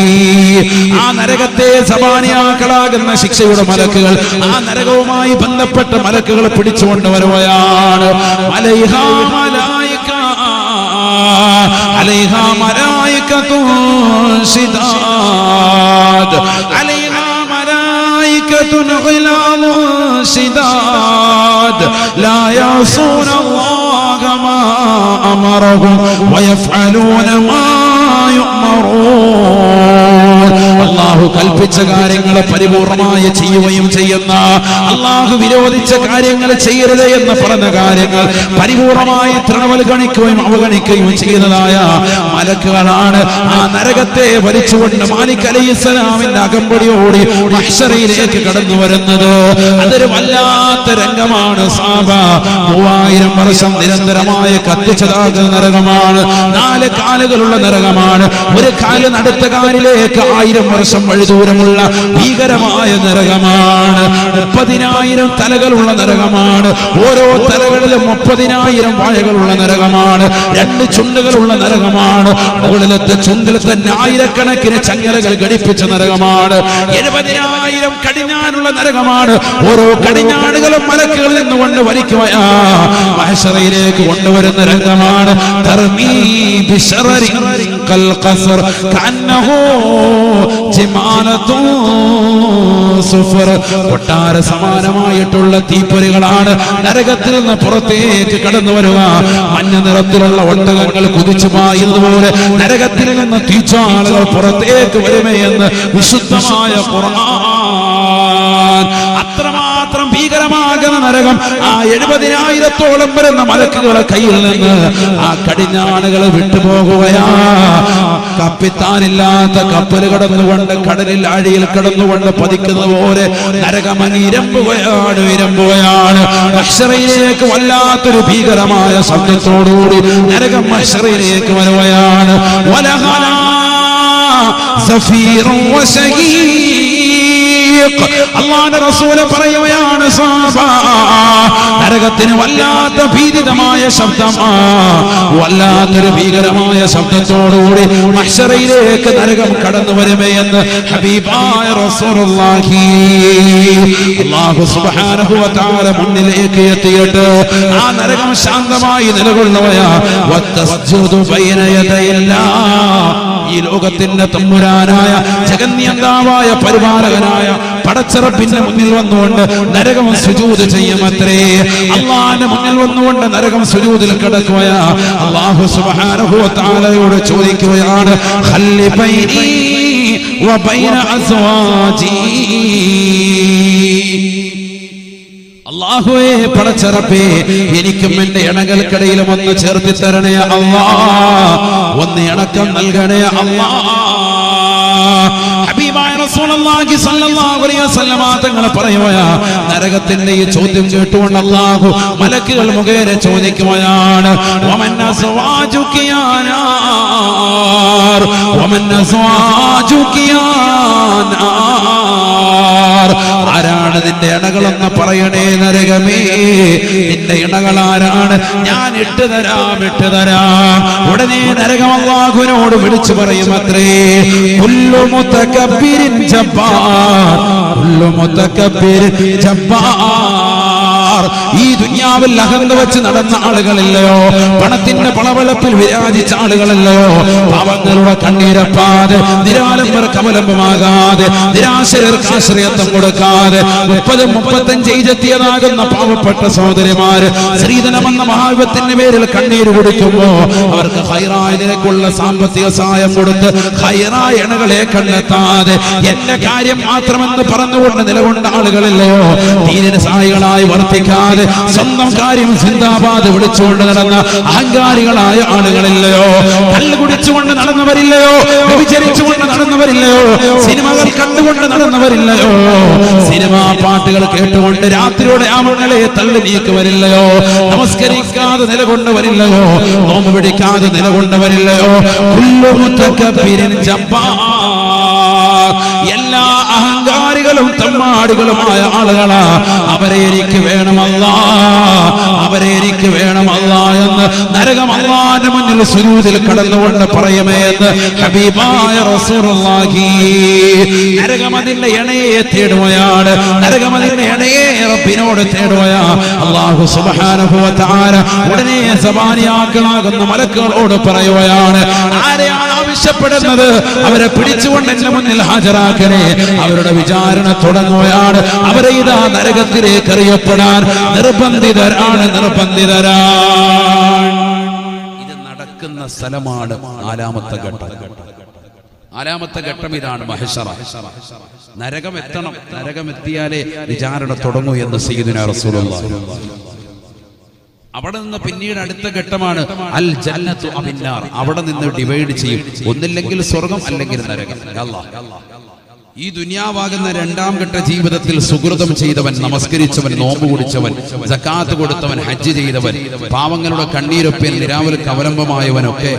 ആ നരകത്തെ സബാനിയാക്കളാകുന്ന ശിക്ഷയുടെ മലക്കുകൾ, ആ നരകവുമായി ബന്ധപ്പെട്ട മലക്കുകൾ പിടിച്ചുകൊണ്ടുവരുകയാണ്. അലൈഹാ മലായിക, അലൈഹാ മലായികത്തുൻ ശിദാദ്, അലൈഹാ മലായികത്തുൻ ഗിലാദുൻ ശിദാദ് ലാ യഅസൂന അല്ലാഹ മാ അമറഹും വയഫ്അലൂന മാ യുഅ്മറൂൻ. അല്ലാഹു കൽപ്പിച്ച കാര്യങ്ങളെ പരിപൂർണമായി ചെയ്യുകയും ചെയ്യുന്ന, അല്ലാഹു വിരോധിച്ച കാര്യങ്ങൾ ചെയ്യരുത് എന്ന് പറഞ്ഞ കാര്യങ്ങൾ പരിപൂർണമായി തൃണവൽഗണിക്കുകയും അവഗണിക്കുകയും ചെയ്യുന്നതായ മലക്കുകളാണ് ആ നരകത്തെ വലിച്ചുകൊണ്ട് മാലിക് അലൈഹിസ്സലാമിന്റെ അകമ്പടിയോടി മഹ്ശറിലേക്ക് കടന്നു വരുന്നത്. അതൊരു വല്ലാത്ത രംഗമാണ് സാബ. 3000 വർഷം നിരന്തരമായ കത്തിച്ചതാകുന്ന നരകമാണ്. 4 കാലുകളുള്ള നരകമാണ്. ഒരു കാല് അടുത്ത കാലിലേക്ക് 1000 വർഷം വഴിദൂരമുള്ള ഭീകരമായ നരകമാണ്. 30,000 തലകളുള്ള നരകമാണ്. ഓരോ തലകളിലും 30,000 വായകളുള്ള നരകമാണ്. 2 ചുണ്ടുകളുള്ള നരകമാണ്. മുകളിലത്തെ ചുണ്ടിൽ തന്നെ 1000കണക്കിന് ചങ്ങലകൾ ഘടിപ്പിച്ച നരകമാണ്. 70,000 കടിഞ്ഞാനുള്ള നരകമാണ്. ഓരോ കടിഞ്ഞാടുകളും മലക്കുകളിൽ നിന്നുകൊണ്ട് വലിക്കുകയാ മഹ്ശറിലേക്ക് കൊണ്ടുവരുന്ന രംഗമാണ്. തർമീ ബിശറരി കൽ ഖസ്ർ കഅന്നഹു ജിമാലത്തുൻ സുഫർ. കൊട്ടാര സമാനമായിട്ടുള്ള തീപ്പൊരികളാണ് നരകത്തിൽ നിന്ന് പുറത്തേക്ക് കടന്നു വരിക. മഞ്ഞ നിറത്തിലുള്ള ഒട്ടകങ്ങൾ കുതിച്ചു പായുന്നതുപോലെ നരകത്തിൽ നിന്ന് തീച്ചാളുകൾ പുറത്തേക്ക് വരുമേ എന്ന് വിശുദ്ധമായ ഖുർആൻ. അത്രമാത്രം ഭീകരമാകുന്ന നരകം ആ 70,000-ഓളം വരുന്ന മലക്കുകളെ കയ്യിൽ നിന്ന് ആ കടിഞ്ഞാണുകൾ വിട്ടുപോകുകയാ. കപ്പിത്താനില്ലാത്ത കപ്പൽ കടന്നുകൊണ്ട് കടലിൽ ആഴിയിൽ കടന്നുകൊണ്ട് പതിക്കുന്ന പോലെ നരകമങ്ങി ഇരമ്പുകയാണ്. മഹ്ശറിലേക്ക് വല്ലാത്തൊരു ഭീകരമായ ശബ്ദത്തോടുകൂടി നരകം മഹ്ശറിലേക്ക് വരുകയാണ്. അല്ലാഹുവിന്റെ റസൂൽ പറയുകയാണ്, നരകത്തിന് വല്ലാത്ത ഭീതിതമായ ശബ്ദമാ, വല്ലാത്തൊരു ഭീകരമായ ശബ്ദത്തോടുകൂടി മഹ്ശറിലേക്ക് നരകം കടന്നു വരുമേ എന്ന് ഹബീബായ റസൂലുള്ളാഹി. അല്ലാഹു സുബ്ഹാനഹു വ തആല മുന്നിലേക്ക് എത്തിയിട്ട് ആ നരകം ശാന്തമായി നിലകൊള്ളുകയാ. വതസ്ജുദു ബൈന യദയില്ലാഹ്, ഈ ലോകത്തിന്റെ തമ്പുരാനായ ജഗന്യന്താവായ പരിപാലകനായ പടച്ചറപ്പിന്റെ മുന്നിൽ വന്നുകൊണ്ട് നരകം സുജൂദ് ചെയ്യുമത്രേ. അല്ലാഹുവിന്റെ മുന്നിൽ വന്നുകൊണ്ട് നരകം സുജൂദിൽ കിടക്കുകയാ. അല്ലാഹു സുബ്ഹാനഹു വ തആലയോട് ചോദിക്കുകയാണ്, ഖല്ലി ബൈനി വ ബൈന അസ്വാജി. അല്ലാഹുവേ, പടച്ചറപ്പേ, എനിക്കും എന്റെ ഇണകൾക്കിടയിലും ഒന്ന് ചേർത്തി തരണേ അല്ലാഹ്, ഒന്ന് ഇണക്കം നൽകണേ അല്ലാഹ്. ഹബീബായ റസൂലുള്ളാഹി സ്വല്ലല്ലാഹു അലൈഹി വസല്ലമ തങ്ങൾ പറയുകയാ, നരകത്തിന്റെ ഈ ചോദ്യം കേട്ടുകൊണ്ട് അല്ലാഹു മലക്കുകൾ മുഖേന ചോദിക്കുകയാണ്, വമൻ അസ്വാജുക യാ നാർ, വമൻ അസ്വാജുക യാ നാർ. ആരാണ് നിന്റെ ഇണകളെന്ന് പറയണേ നരകമേ, നിന്റെ ഇണകൾ ആരാണ്? ഞാൻ ഇട്ടുതരാം. ഉടനെ നരകം അല്ലാഹുവിനോട് വിളിച്ചു പറയും അത്രേ, കുല്ലു മുതകബ്ബിരിൻ ജബ്ബാർ, കുല്ലു മുതകബ്ബിരിൻ ജബ്ബാർ. ഈ ദുനിയാവിൽ അഹന്ത വെച്ച് നടന്ന ആളുകളില്ലയോ, പണത്തിന്റെ പളവളപ്പിൽ വിരാജിച്ച ആളുകളില്ലയോ, പാവങ്ങളുടെ കണ്ണീരപ്പാതെ, നിരാലംബർക്ക് അവലംബമാകാതെ, നിരാശയർക്ക് ആശ്രയത്വം കൊടുക്കാതെ 30-35 ഏജെത്തിയതാകുന്ന പാവപ്പെട്ട സഹോദരിമാര് ശ്രീധനമെന്ന മഹാവിപത്തിന്റെ പേരിൽ കണ്ണീര് കുടിക്കുമ്പോ അവർക്ക് ഹൈറായ നിലക്കുള്ള സാമ്പത്തിക സഹായം കൊടുത്ത് ഹൈറായ ഇണകളെ കണ്ടെത്താതെ എന്റെ കാര്യം മാത്രമെന്ന് പറഞ്ഞുകൊണ്ട് നിലകൊണ്ട ആളുകളില്ലയോ, ദീനിന് സഹായികളായി വർത്തിക്കാതെ സ്വന്തം കാര്യം സിന്ദാബാദ് വിളിച്ചുകൊണ്ട് നടന്ന അഹങ്കാരികളായ ആളുകളില്ലയോ, കല്ല് കുടിച്ചുകൊണ്ട് നടന്നവരില്ലയോ, വ്യഭിചരിച്ചുകൊണ്ട് നടന്നവരില്ലയോ, സിനിമകൾ കണ്ടുകൊണ്ട് നടന്നവരില്ലയോ, സിനിമാ പാട്ടുകൾ കേട്ടുകൊണ്ട് രാത്രിയോടെ ആമങ്ങളെ തള്ളി നീക്കുവരില്ലയോ, നമസ്കരിക്കാതെ നിലകൊണ്ടവരില്ലയോ, നോമ്പ് പിടിക്കാതെ നിലകൊണ്ടവരില്ലയോ. കുല്ലു മുതകബ്ബിരിൻ ജബ്ബാർ. എല്ലാ അഹങ്കാരികളും തമ്മാടികളുമായ ആളുകളാ, അവരെ എനിക്ക് വേണമല്ലാ, അവരെ എനിക്ക് വേണമല്ലാ എന്ന് നരകം അല്ലാഹുവിന്റെ മുന്നിൽ സുജൂദിൽ കടന്നുകൊണ്ട് പറയുമേ എന്ന് ഹബീബായ റസൂലുള്ളാഹി. നരകം അതിന്റെ ഇണയെ തേടുകയാണ്, നരകം അതിന്റെ ഇണയെ റബ്ബിനോട് തേടുകയാ. അല്ലാഹു സുബ്ഹാനഹു വ തആല ഉടനെ സബാനിയാക്കളാകുന്ന മലക്കുകളോട് പറയുകയാണ്, ആരെയാണ് ആവശ്യപ്പെടുന്നത് അവരെ പിടിച്ചുകൊണ്ട് എന്റെ മുന്നിൽ ഹാജരാക്കണേ. അവരുടെ വിചാരണ തുടങ്ങുകയാണ്. അവരെ ഇതാ നരകത്തിലേക്ക് എറിയപ്പെടാൻ നിർബന്ധിതരാണ്. ഇത് നടക്കുന്ന സ്ഥലമാണ് നാലാമത്തെ ഘട്ടം. നാലാമത്തെ ഘട്ടം ഇതാണ് മഹ്ശറ. നരകം എത്തണം, നരകം എത്തിയാലേ വിചാരണ തുടങ്ങൂ എന്ന് സയ്യിദുനാ റസൂലുള്ളാഹി. അവിടെ നിന്ന് പിന്നീട് അടുത്ത ഘട്ടമാണ് അൽ ജന്നത്തു അബിന്നാർ. അവിടെ നിന്ന് ഡിവൈഡ് ചെയ്യും, ഒന്നില്ലെങ്കിൽ സ്വർഗം അല്ലെങ്കിൽ നരകം. ഈ ദുനിയാവാകുന്ന രണ്ടാം ഘട്ട ജീവിതത്തിൽ സുകൃതം ചെയ്തവൻ, നമസ്കരിച്ചവൻ, നോമ്പ് കുടിച്ചവൻ, സക്കാത്ത് കൊടുത്തവൻ, ഹജ്ജ് ചെയ്തവൻ, പാവങ്ങളുടെ കണ്ണീരൊപ്പിൽ നിരാവൽക്ക് അവലംബമായവനൊക്കെ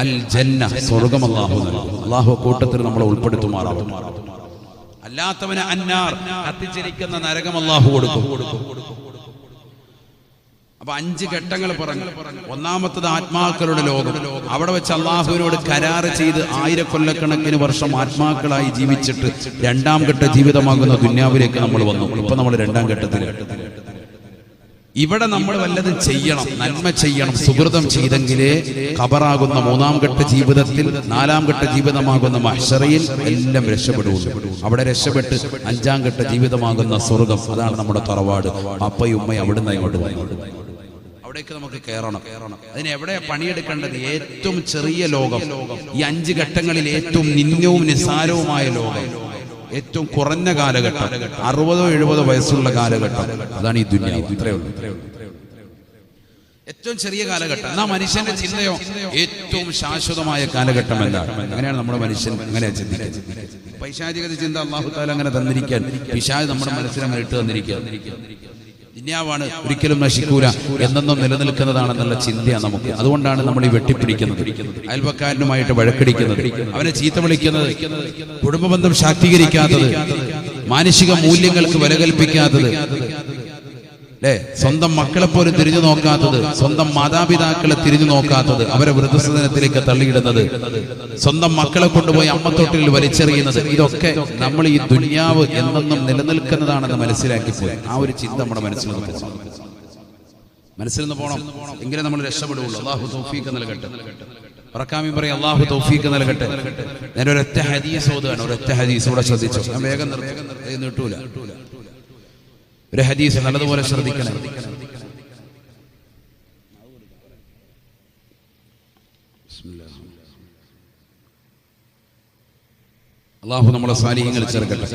അൽ ജന്ന, സ്വർഗം അല്ലാഹു കൂട്ടത്തിൽ നമ്മളെ ഉൾപ്പെടുത്തുമാറാവും. അല്ലാത്തവന് അന്നാർ, കത്തിച്ചിരിക്കുന്ന നരകം അല്ലാഹു കൊടുക്കും. അപ്പൊ 5 ഘട്ടങ്ങൾ പറഞ്ഞു. ഒന്നാമത്തത് ആത്മാക്കളുടെ ലോകം. അവിടെ വെച്ച് അള്ളാഹുവിനോട് കരാറ് ചെയ്ത് 1000 കൊല്ലക്കണക്കിന് വർഷം ആത്മാക്കളായി ജീവിച്ചിട്ട് രണ്ടാം ഘട്ട ജീവിതമാകുന്ന ദുന്യാവിലേക്ക് നമ്മൾ വന്നു. ഇപ്പൊ നമ്മൾ രണ്ടാം ഘട്ടത്തിൽ. ഇവിടെ നമ്മൾ വല്ലതും ചെയ്യണം, നന്മ ചെയ്യണം, സുഹൃതം ചെയ്തെങ്കിലേ ഖബറാകുന്ന 3-ാം ഘട്ട ജീവിതത്തിൽ 4-ാം ഘട്ട ജീവിതമാകുന്ന മഹ്ശറയിൽ എല്ലാം രക്ഷപ്പെടുള്ളൂ. അവിടെ രക്ഷപ്പെട്ട് 5-ാം ഘട്ട ജീവിതമാകുന്ന സ്വർഗം, അതാണ് നമ്മുടെ തറവാട്. അപ്പയും ഉമ്മയും അവിടുന്ന് ഇങ്ങോട്ട് വന്നു. അവിടേക്ക് നമുക്ക് കയറണം. അതിന് എവിടെ പണിയെടുക്കേണ്ടത്? ഏറ്റവും ചെറിയ ലോകം, ഈ 5 ഘട്ടങ്ങളിൽ ഏറ്റവും നിന്ദ്യവും നിസ്സാരവുമായ ലോകം, ഏറ്റവും കുറഞ്ഞ കാലഘട്ടം 60-70 വയസ്സുള്ള കാലഘട്ടം, അതാണ് ഈ ദുനിയാവ്. ഇത്രയേ ഉള്ളൂ. ഏറ്റവും ചെറിയ കാലഘട്ടം. എന്നാ മനുഷ്യന്റെ ചിന്തയോ ഏറ്റവും ശാശ്വതമായ കാലഘട്ടം എന്താണ്? അങ്ങനെയാണ് നമ്മുടെ മനുഷ്യൻ അങ്ങനെ ചിന്തിക്കുന്നത്. പൈശാചിക ചിന്ത അല്ലാഹു തആല അങ്ങനെ തന്നിരിക്കാൻ, പിശാച് നമ്മുടെ മനസ്സിൽ അങ്ങനെ ഇട്ട് തന്നിരിക്കുക. ദുനിയാവാണ്, ഒരിക്കലും നശിക്കൂല, എന്നെന്നും നിലനിൽക്കുന്നതാണെന്നുള്ള ചിന്തയാണ് നമുക്ക്. അതുകൊണ്ടാണ് നമ്മൾ ഈ വെട്ടിപ്പിടിക്കുന്നത്, അയൽവക്കാരനുമായിട്ട് വഴക്കടിക്കുന്നത്, അവനെ ചീത്ത വിളിക്കുന്നത്, കുടുംബബന്ധം ശാക്തീകരിക്കാത്തത്, മാനുഷിക മൂല്യങ്ങൾക്ക് വില കൽപ്പിക്കാത്തത്, സ്വന്തം മക്കളെ പോലും തിരിഞ്ഞു നോക്കാത്തത്, സ്വന്തം മാതാപിതാക്കളെ തിരിഞ്ഞു നോക്കാത്തത്, അവരെ വൃദ്ധസദനത്തിലേക്ക് തള്ളിയിടുന്നത്, സ്വന്തം മക്കളെ കൊണ്ടുപോയി അമ്മത്തൊട്ടിൽ വലിച്ചെറിയുന്നത്, ഇതൊക്കെ നമ്മൾ ഈ ദുനിയാവ് എന്നെന്നും നിലനിൽക്കുന്നതാണെന്ന് മനസ്സിലാക്കിപ്പോയി. ആ ഒരു ചിന്ത നമ്മുടെ മനസ്സിൽ നിന്ന് പോകണം. എങ്കിലും നമ്മൾ രക്ഷപ്പെടുകയുള്ളൂ. അല്ലാഹു തൗഫീഖ് നൽകട്ടെ. പറക്കാമി പറയും അല്ലാഹു തൗഫീഖ് നൽകട്ടെ. ഞാൻ ഒരൊറ്റ ഹദീസ് ഓതുകയാണ്, ഒരൊറ്റ ഹദീസ് ഇവിടെ ശ്രദ്ധിച്ചു. ഞാൻ വേഗം നീട്ടൂല. ഒരു ഹദീസ് നല്ലതുപോലെ ശ്രദ്ധിക്കണം. അല്ലാഹു നമ്മളെ സാലിഹ്യങ്ങൾ ചേർക്കട്ടെ.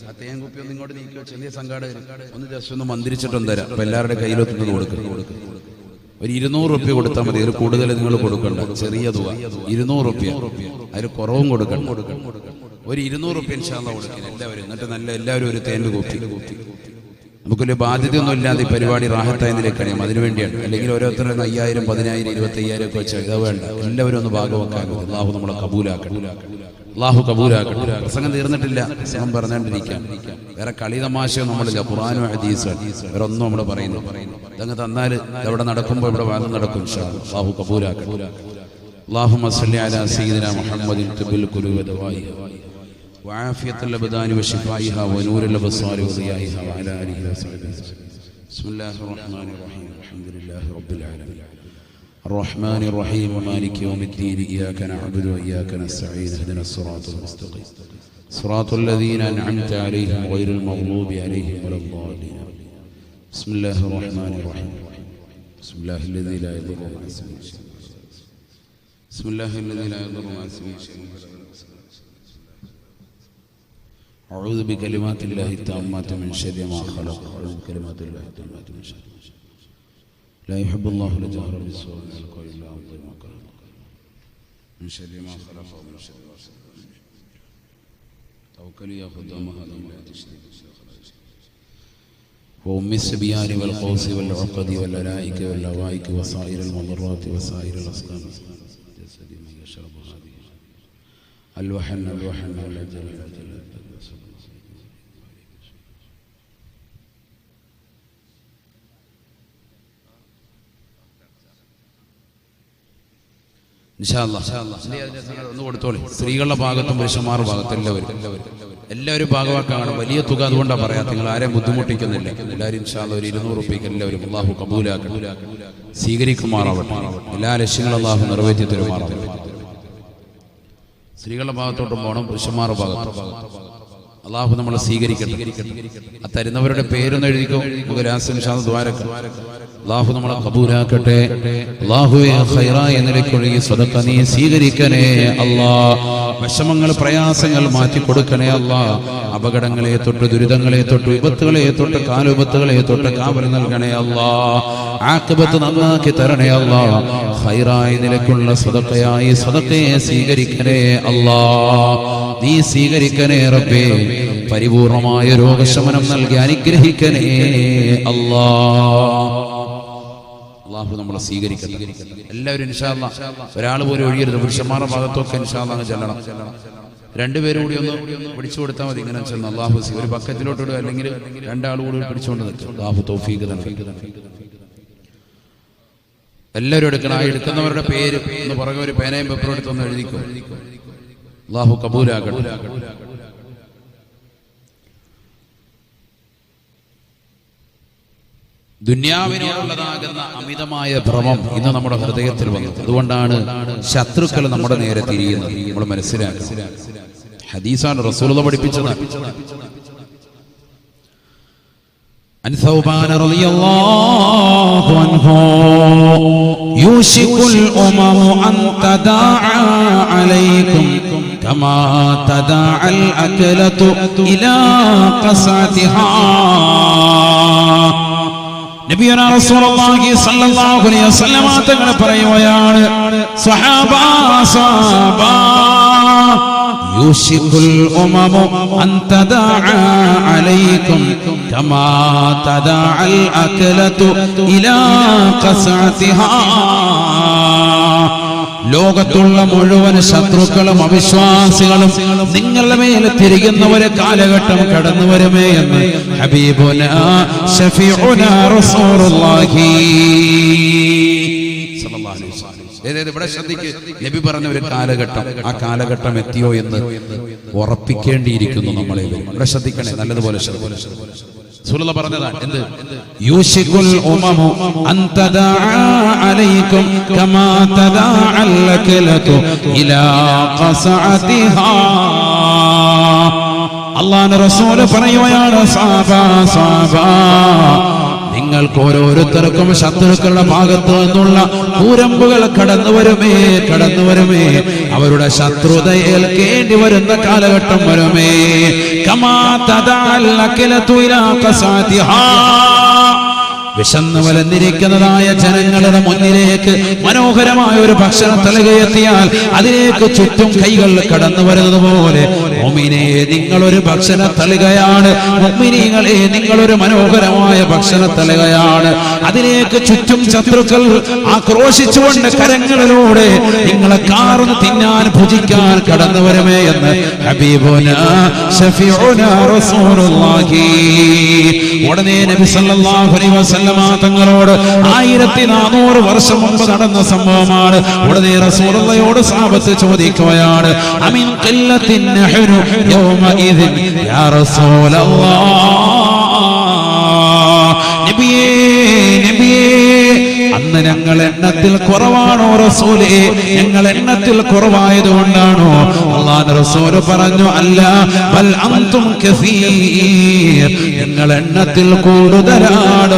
ആ തേൻകുപ്പി ഒന്ന് ഇങ്ങോട്ട് നീക്കിയോ, ചെറിയ സംഘാടകർ ഒന്ന് ജസ്റ്റ് ഒന്ന് മന്ത്രിച്ചിട്ടൊന്നും തരാം. അപ്പൊ എല്ലാവരുടെ കയ്യിലൊത്തുന്നത് കൊടുക്കും. ഒരു 200 റുപ്യ കൊടുത്താൽ മതി. ഒരു കൂടുതൽ നിങ്ങൾ കൊടുക്കണ്ട, ചെറിയ തുക 200 റുപ്യ, അതിൽ കുറവും കൊടുക്കണം. ഒരു 200 റുപ്യ ഇൻഷാ അല്ലാഹ് കൊടുക്കണം എല്ലാവരും. എന്നിട്ട് എല്ലാവരും ഒരു തേൻ്റെ കുപ്പി. നമുക്കൊരു ബാധ്യതയൊന്നും ഇല്ലാതെ ഈ പരിപാടി റാഹത്തായതിലേക്ക് കഴിയും. അതിനുവേണ്ടിയാണ്. അല്ലെങ്കിൽ ഓരോരുത്തരും 5000, 10000, 25000 ഒക്കെ വെച്ചാൽ ഇത് വേണ്ട. എല്ലാവരും ഒന്ന് ഭാഗവക്കാകും. അല്ലാഹു നമ്മളെ കബൂലാക്കട്ടെ. അല്ലാഹു കബൂലാക്കട്ടെ. പ്രസംഗം തീർന്നിട്ടില്ല, പ്രസംഗം പറഞ്ഞുകൊണ്ടിരിക്കാം. വേറെ കളി തമാശയോ നമ്മളില്ല. ഖുർആനും ഹദീസും വേറെ ഒന്നും നമ്മൾ പറയുന്നു. ഇതങ്ങ് തന്നാൽ ഇവിടെ നടക്കുമ്പോൾ ഇവിടെ വാദം നടക്കും. അല്ലാഹു കബൂലാക്കട്ടെ. اللهم صل على سيدنا محمد طب القلوب ودوائها وعافية الأبدان وشفائها ونور الأبصار وضيائها وعلى آله وصحبه. بسم الله الرحمن الرحيم. الحمد لله رب العالمين الرحمن الرحيم مالك يوم الدين إياك نعبد وإياك نستعين اهدنا الصراط المستقيم صراط الذين أنعمت عليهم غير المغضوب عليهم ولا الضالين. بسم الله الرحمن الرحيم. بسم الله الذي لا يضر مع اسمه شيء. بسم الله الذي لا يضر مع اسمه شيء. أعوذ بكلمات الله التامات من شر ما خلق. أعوذ بكلمات الله التامات من شر ما خلق. لا يحب الله الجهر بالسوء من القول إلا من ظلم من شر ما خلق ومن شر غاسق. توكلوا يا خدام هذا لا تشرك وأم السبيان والقوس والعقد والألائك واللوائك وسائر المضرات وسائر الأسقام جسد من يشرب هذه الوحن والأجل ഒന്ന് കൊടുത്തോളി. സ്ത്രീകളുടെ ഭാഗത്തും പുരുഷന്മാരുടെ ഭാഗത്തും എല്ലാവരും ഭാഗവാക്കാണ്. വലിയ തുക അതുകൊണ്ടാണ് പറയാം. നിങ്ങൾ ആരെയും ബുദ്ധിമുട്ടിക്കുന്നില്ല. എല്ലാവരും ഇൻഷാ അല്ലാഹ് ഒരു 200 റുപ്യക്ക് എല്ലാവരും അല്ലാഹു കബൂലാക്കട്ടെ, സ്വീകരിക്കുമാറാവട്ടെ. എല്ലാ ലക്ഷ്യങ്ങളും അല്ലാഹു നിറവേറ്റി തരുമാറാവട്ടെ. സ്ത്രീകളുടെ ഭാഗത്തോട്ടും പോകണം, പുരുഷന്മാരുടെ ഭാഗത്തും. അല്ലാഹു നമ്മളെ സ്വീകരിക്കട്ടെ. ആ തരുന്നവരുടെ പേരൊന്ന് എഴുതിക്കോ. നമുക്ക് ലാസ്റ്റ് ഇൻഷാ അല്ലാഹ് ദുആരക്കാം. അല്ലാഹു നമ്മളെ കബൂലാക്കട്ടെ. അല്ലാഹുവേ ഖൈറായ നിലയ്ക്കൊഴുകി സ്വതക്ക നീ സ്വീകരിക്കണേ അല്ലാഹ്. വിഷമങ്ങൾ പ്രയാസങ്ങൾ മാറ്റി കൊടുക്കണേ അല്ലാഹ്. അപകടങ്ങളെ തൊട്ട്, ദുരിതങ്ങളെ തൊട്ട്, വിപത്തുകളെ തൊട്ട്, കാലുപത്തുകളെ തൊട്ട് കാവൽ നൽകണേ അല്ലാഹ്. ആഖിബത്ത് നന്നാക്കി തരണേ അല്ലാഹ്. ഖൈറായ നിലയ്ക്കുള്ള സ്വതക്കയായി സ്വതക്കയെ സ്വീകരിക്കണേ അല്ലാഹ്. നീ സ്വീകരിക്കണേ റബ്ബേ. പരിപൂർണമായ രോഗശമനം നൽകി അനുഗ്രഹിക്കണേ അല്ലാഹ്. അല്ലാഹു നമ്മളെ സ്വീകരിക്കട്ടെ. എല്ലാവരും ഇൻഷാ അല്ലാഹ് ഒരാൾ പോലും ഒഴിയരുത്. പുരുഷന്മാരുടെ ഭാഗത്തൊക്കെ ഇൻഷാ അല്ലാഹ് ചെല്ലണം. രണ്ടുപേരും കൂടി ഒന്ന് പിടിച്ചു കൊടുത്താൽ മതി. ഇങ്ങനെ ചെന്ന് അല്ലാഹു ഒരു ബക്കറ്റിലോട്ട് ഇടുക, അല്ലെങ്കിൽ രണ്ടാൾ കൂടി പിടിച്ചുകൊണ്ട് നിൽക്കും. അല്ലാഹു തൗഫീഖ് നൽകട്ടെ. എല്ലാവരും എടുക്കണം. ആ എടുക്കുന്നവരുടെ പേര് ഒന്ന് പുറകെ ഒരു പേനയും പേപ്പറും എടുത്തൊന്ന് എഴുതിക്കും. അല്ലാഹു കബൂലാക്കട്ടെ. ദുന്യാവിനോടുള്ളതാകുന്ന അമിതമായ ഭ്രമം ഇന്ന് നമ്മുടെ ഹൃദയത്തിൽ വന്നു. അതുകൊണ്ടാണ് ശത്രുക്കൾ നമ്മുടെ നേരെ തിരിയുന്നത്. നമ്മൾ മനസ്സിലാക്കണം. ഹദീസാണ്, റസൂലുള്ളാഹി പഠിപ്പിച്ചതാണ്. عن ثوبان رضي الله عنه يوشك الأمم أن تداعى عليكم കമാ തദഅൽ അകലതു ഇലാ ഖസാതിഹാ. നബിയുനാ റസൂലുള്ളാഹി സ്വല്ലല്ലാഹു അലൈഹി വസല്ലം തങ്ങൾ പറയുകയാണ്, സ്വഹാബാ സ്വഹാബാ യൂശികുൽ ഉമമു അൻ തദഅ അലൈക്കും കമാ തദഅൽ അകലതു ഇലാ ഖസാതിഹാ. ലോകത്തുള്ള മുഴുവൻ ശത്രുക്കളും അവിശ്വാസികളും നിങ്ങളുടെ മേൽ തിരികുന്ന ഒരു കാലഘട്ടം കടന്നു വരുമേ എന്ന് ഹബീബുനാ ശഫീഉനാ റസൂലുള്ളാഹി സ്വല്ലല്ലാഹു അലൈഹി വസല്ലം. ഇവിടെ ശ്രദ്ധിക്ക്, നബി പറഞ്ഞ ഒരു കാലഘട്ടം, ആ കാലഘട്ടം എത്തിയോ എന്ന് ഉറപ്പിക്കേണ്ടിയിരിക്കുന്നു നമ്മളെ. ഇവിടെ ശ്രദ്ധിക്കണേ, നല്ലതുപോലെ റസൂലുള്ളാഹി പറഞ്ഞതാണ് എന്ത്? യൂശികുൽ ഉമമു അൻ തദഅ അലൈക്കും കമാ തദഅൽ അകലതു ഇലാ ഖസഅതിഹാ. അല്ലാഹുവിന്റെ റസൂൽ പറയുകയാണ്, സഹാബാ സഹാബാ നിങ്ങൾക്ക് ഓരോരുത്തർക്കും ശത്രുക്കളുടെ ഭാഗത്തു നിന്നുള്ള കൂരമ്പുകൾ കടന്നു വരുമേ, അവരുടെ ശത്രുത ഏൽക്കേണ്ടി വരുന്ന കാലഘട്ടം വരുമേ. കമാ തദഅൽ അകലതു ഇലാ ഖസാതിഹാ. വിശന്ന് വലഞ്ഞിരിക്കുന്നതായ ജനങ്ങളുടെ മുന്നിലേക്ക് മനോഹരമായ ഒരു ഭക്ഷണ തലകയെത്തിയാൽ അതിലേക്ക് ചുറ്റും കൈകൾ കടന്നു വരുന്നത് പോലെ മുഅ്മിനേ നിങ്ങളൊരു ഭക്ഷണ തലകയാണ്, മുഅ്മിനീങ്ങളെ നിങ്ങളൊരു മനോഹരമായ ഭക്ഷണ തലകയാണ്. അതിലേക്ക് ചുറ്റും ശത്രുക്കൾ ആക്രോശിച്ചുകൊണ്ട് കരങ്ങളിലൂടെ നിങ്ങളെ കാർന്ന് തിന്നാൻ ഭുജിക്കാൻ കടന്നു വരുമേ എന്ന് ഹബീബുനാ ശഫീഉനാ റസൂലുള്ളാഹി. ഉടനെ നബി സല്ലല്ലാഹു അലൈഹി വസല്ലം തങ്ങളോട് 1400 വർഷം മുമ്പ് നടന്ന സംഭവമാണ്. ഉടനെ റസൂലുള്ളാഹിയോട് സഹാബത്ത് ചോദിക്കുകയാണ്, അമിൻ ഖില്ലത്തിൻ നഹ്നു യൗമഇദിൻ യാ റസൂലല്ലാഹ്. നബിയേ നബിയേ, അന്ന് ഞങ്ങൾ എണ്ണത്തിൽ കുറവാണോ റസൂലേ? ഞങ്ങൾ എണ്ണത്തിൽ കുറവായതുകൊണ്ടാണോ? അല്ലാഹുവിന്റെ റസൂൽ പറഞ്ഞു, അല്ല, ബൽ അൻതും കസീർ, ഞങ്ങൾ എണ്ണത്തിൽ കൂടുതലാണ്.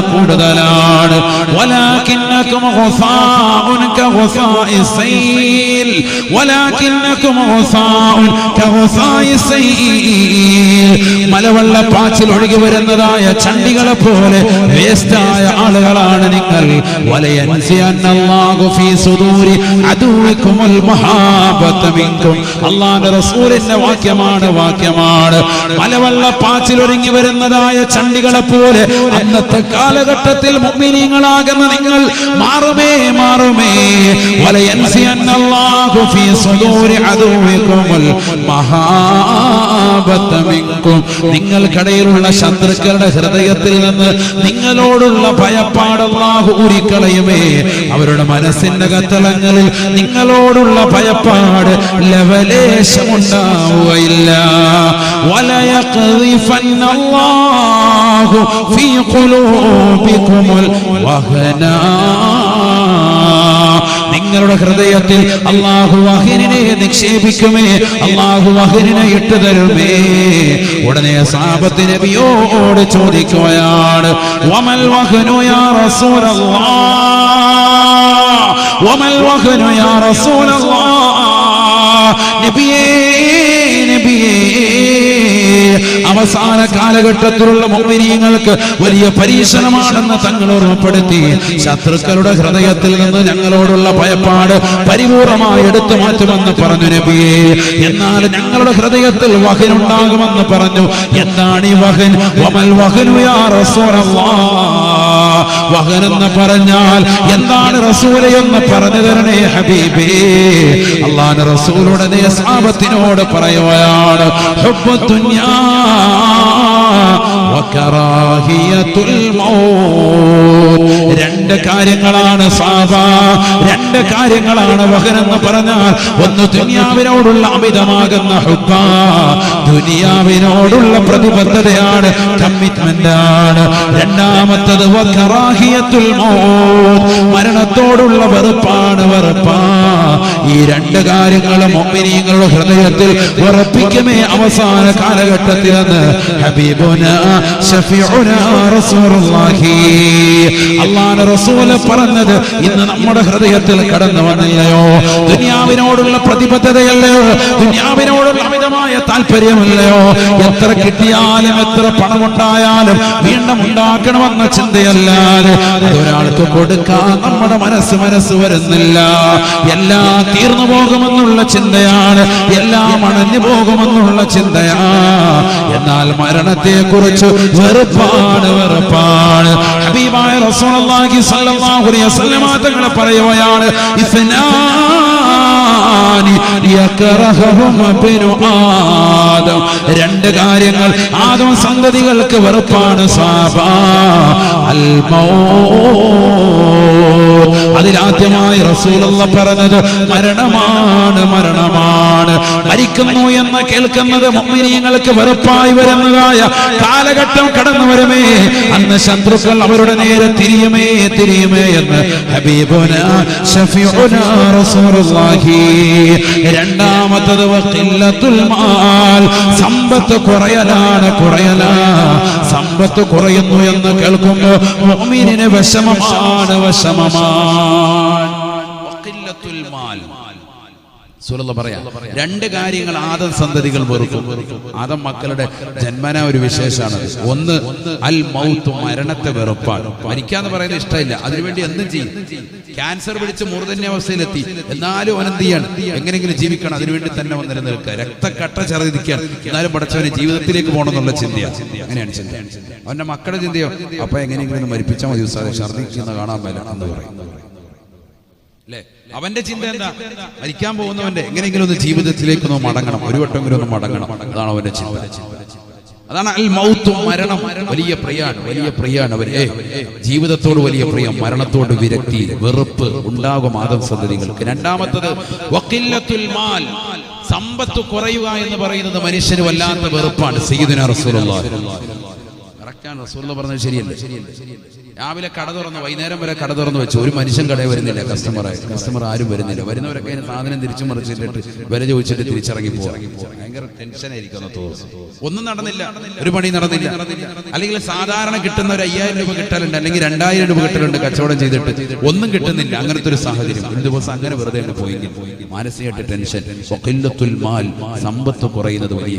വലാകിന്നകും ഗുസാഉൻ കഗുസാഇസ് സൈൽ, വലാകിന്നകും ഗുസാഉൻ കഗുസാഇസ് സൈൽ. മലവെള്ള പാച്ചിൽ ഒഴുകി വരുന്നതായ ചണ്ടികളെ പോലെ വേസ്റ്റായ ആളുകളാണ് നിങ്ങൾ. വലയൻസിയന്നല്ലാഹു ഫീ സുദൂരി അദുവികുമുൽ മഹാബത മിൻകും. അല്ലാഹുവിന്റെ റസൂലിന്റെ വാക്യമാണ്. മലവെള്ള പാച്ചിൽ ഒരുങ്ങി വരുന്നതായ ചണ്ടികളെ പോലെ അന്നത്തെ കാലഘട്ടത്തിൽ മുഅ്മിനീങ്ങളാകുന്ന നിങ്ങൾ മാറുമേ. വലയൻസിയന്നല്ലാഹു ഫീ സുദൂരി അദുവികുമുൽ മഹാബത മിൻകും. നിങ്ങൾക്കിടയിലുള്ള ശത്രുക്കളുടെ ഹൃദയത്തിൽ നിന്ന് നിങ്ങളോടുള്ള ഭയപ്പാട് അല്ലാഹു ഊരിക്കളയുമേ. അവരുടെ മനസ്സിന്റെ കത്തളങ്ങളിൽ നിങ്ങളോടുള്ള ഭയപ്പാട് ലവലേശമുണ്ടാവുകയില്ല. വലയഖ്ദിഫന്നല്ലാഹു ഫീ ഖുലൂബികുമുൽ വഹന. നിങ്ങളുടെ ഹൃദയത്തിൽ അല്ലാഹു വഹനിനെ നിക്ഷേപിക്കുമേ, അല്ലാഹു വഹനിനെ ഇട്ടു തരുമേ. ഉടനെ സഹാബത്ത് നബിയോട് ചോദിക്കുകയാണ്, വമൽ വഹനു യാ റസൂലല്ലാഹ്, വമൽ വഹനു യാ റസൂലല്ലാഹ്. നബിയേ അവസാന കാലഘട്ടത്തിലുള്ള മുഅ്മിനീങ്ങൾക്ക് വലിയ പരീക്ഷണമാണെന്ന് തങ്ങൾ ഓർമ്മപ്പെടുത്തി. ശത്രുക്കളുടെ ഹൃദയത്തിൽ നിന്ന് ഞങ്ങളോടുള്ള ഭയപ്പാട് പരിപൂർണമായി എടുത്തു മാറ്റുമെന്ന് പറഞ്ഞു നബിയേ. എന്നാൽ ഞങ്ങളുടെ ഹൃദയത്തിൽ വഹനുണ്ടാകുമെന്ന് പറഞ്ഞു. എന്താണ് ഈ വഹൻ? വമൽ വഹനു യാ റസൂലല്ലാഹ്. വഹൻ എന്ന് പറഞ്ഞാൽ എന്താണ് റസൂലേ എന്ന് പറഞ്ഞു തരണേ ഹബീബേ. അല്ലാഹുവിന്റെ റസൂലുടെ സഹാബത്തിനോട് പറയുകയാണ്, ഹുബ്ബുദ് ദുനിയാ വകറാഹിയത്തുൽ മൗത്ത്. രണ്ട് കാര്യങ്ങളാണ് സഹാബ, രണ്ട് കാര്യങ്ങളാണ് വഹനെന്ന് പറഞ്ഞാൽ. ഒന്ന് ദുനിയാവിനോടുള്ള അമിതമാകുന്ന ഹുബ്ബ, ദുനിയാവിനോടുള്ള പ്രതിബദ്ധതയാണ്, കമ്മിറ്റ്മെന്റ് ആണ്. രണ്ടാമത്തത് വകറാഹിയത്തുൽ മൗത്ത്, മരണത്തോടുള്ള വെറുപ്പാണ്. ഈ രണ്ട് കാര്യങ്ങളും മുഅ്മിനീങ്ങളുടെ ഹൃദയത്തിൽ ഉറപ്പിക്കുമേ അവസാന കാലഘട്ടത്തിൽ എന്ന് ഹബീബുനാ ശഫീഉനാ റസൂലുള്ളാഹി അല്ലാഹുവിന്റെ റസൂൽ പറഞ്ഞത് ഇന്ന് നമ്മുടെ ഹൃദയത്തിൽ കടന്നു വന്നില്ലയോ? ദുനിയാവിനോടുള്ള പ്രതിബദ്ധതയല്ലയോ? ദുനിയാവിനോടുള്ള അമിതമായ താല്പര്യമല്ലയോ? എത്ര കിട്ടിയാലും എത്ര പണമുണ്ടായാലും വീണ്ടും ഉണ്ടാക്കണമെന്ന ചിന്തയല്ലാതെ ഒരാൾക്ക് കൊടുക്കാൻ നമ്മുടെ മനസ്സ് വരുന്നില്ല. എല്ലാം തീർന്നു പോകുമെന്നുള്ള ചിന്തയാണ്, എല്ലാം അണഞ്ഞു പോകുമെന്നുള്ള ചിന്തയാ. എന്നാൽ മരണത്തെ കുറിച്ച് വെറുപ്പാണ്. ഹബീബായ റസൂലുള്ളാഹി സ്വല്ലല്ലാഹു അലൈഹി വസല്ലം തങ്ങൾ പറയുകയാണ്, രണ്ട് കാര്യങ്ങൾ ആദം സന്തതികൾക്ക് വെറുപ്പാണ്. അതിലാദ്യമായി റസൂലുള്ളാഹി പറഞ്ഞത് മരണമാണ്. മരിക്കുന്നു എന്ന് കേൾക്കുന്നത് മുഅ്മിനീങ്ങൾക്ക് വെറുപ്പായി വരുന്നതായ കാലഘട്ടം കടന്നു വരുമേ. അന്ന് ശത്രുക്കൾ അവരുടെ നേരെ തിരിയുമേ എന്ന് ഹബീബുനാ ശഫീഉനാ റസൂലുള്ളാഹി. രണ്ടാമത്തത് വഖില്ലത്തുൽ മാൽ, സമ്പത്ത് കുറയലാണ്. സമ്പത്ത് കുറയുന്നു എന്ന് കേൾക്കുമ്പോൾ മുഅ്മിനിന് വിഷമമാണ്. വഖില്ലത്തുൽ മാൽ പറയാം. രണ്ട് കാര്യങ്ങൾ ആദം സന്തതികൾ വെറുക്കും. ആദം മക്കളുടെ ജന്മന ഒരു വിശേഷമാണ്. ഒന്ന് അൽ മൗത്ത്, മരണത്തെ വെറുപ്പാണ്. മരിക്കാന്ന് പറയുന്നത് ഇഷ്ടമില്ല, അതിനുവേണ്ടി എന്തും ചെയ്യും. ക്യാൻസർ പിടിച്ച് മൂർധന്യാവസ്ഥയിലെത്തി, എന്നാലും അവനെന്ത് ചെയ്യാണ്? എങ്ങനെയെങ്കിലും ജീവിക്കണം, അതിനുവേണ്ടി തന്നെ നിലനിൽക്കുക. രക്തക്കട്ട ചെറുതിരിക്കാൻ, എന്നാലും പഠിച്ചവന് ജീവിതത്തിലേക്ക് പോകണമെന്നുള്ള ചിന്തയാണ്. അങ്ങനെയാണ് ചിന്ത. അവന്റെ മക്കളുടെ ചിന്തയോ അപ്പൊ എങ്ങനെയെങ്കിലും മരിപ്പിച്ചാൽ മതി, ഛർദ്ദിക്കുന്ന കാണാൻ മേല എന്ന് പറയും. അല്ലേ? അവന്റെ ചിന്ത എന്താ? മരിക്കാൻ പോകുന്നവന്റെ എങ്ങനെയെങ്കിലും ഒന്ന് ജീവിതത്തിലേക്കൊന്ന് മടങ്ങണം, ഒരു വട്ടമെങ്കിലും ഒന്ന് മടങ്ങണം. അതാണ് അവന്റെ ചിന്ത. അതാണ് അൽ മൗത്ത്, മരണം. വലിയ പ്രിയാണ് അവര്. ജീവിതത്തോട് വലിയ പ്രിയം, മരണത്തോട് വിരക്തി, വെറുപ്പ് ഉണ്ടാകും ആദം സന്തതികൾക്ക്. രണ്ടാമത്തത് വഖില്ലത്തുൽ മാൽ, സമ്പത്ത് കുറയുക എന്ന് പറയുന്നത് മനുഷ്യന് വല്ലാത്ത വെറുപ്പാണ്. സയ്യിദുനാ റസൂലുള്ളാഹി റസൂലുള്ളാഹി പറഞ്ഞത് ശരിയല്ലേ? രാവിലെ കട തുറന്ന് വൈകുന്നേരം വരെ കട തുറന്ന് വെച്ചു, ഒരു മനുഷ്യൻ കടയിൽ വരുന്നില്ല. കസ്റ്റമർ ആരും വരുന്നില്ല. വരുന്നവരൊക്കെ സാധനം തിരിച്ചു മറിച്ചിട്ട് വില ചോദിച്ചിട്ട് തിരിച്ചിറങ്ങി പോവാ. ഭയങ്കര ടെൻഷനായിരിക്കും. ഒന്നും നടന്നില്ല, ഒരു പണി നടന്നില്ല. അല്ലെങ്കിൽ സാധാരണ കിട്ടുന്ന ഒരു 5000 രൂപ കിട്ടലുണ്ട്, അല്ലെങ്കിൽ 2000 രൂപ കിട്ടലുണ്ട് കച്ചവടം ചെയ്തിട്ട്, ഒന്നും കിട്ടുന്നില്ല. അങ്ങനത്തെ ഒരു സാഹചര്യം. ഒരു ദിവസം അങ്ങനെ വെറുതെ പോയെങ്കിൽ മാനസികമായിട്ട് ടെൻഷൻ. വഖില്ലത്തുൽ മാൽ, സമ്പത്ത് കുറയുന്നത് വലിയ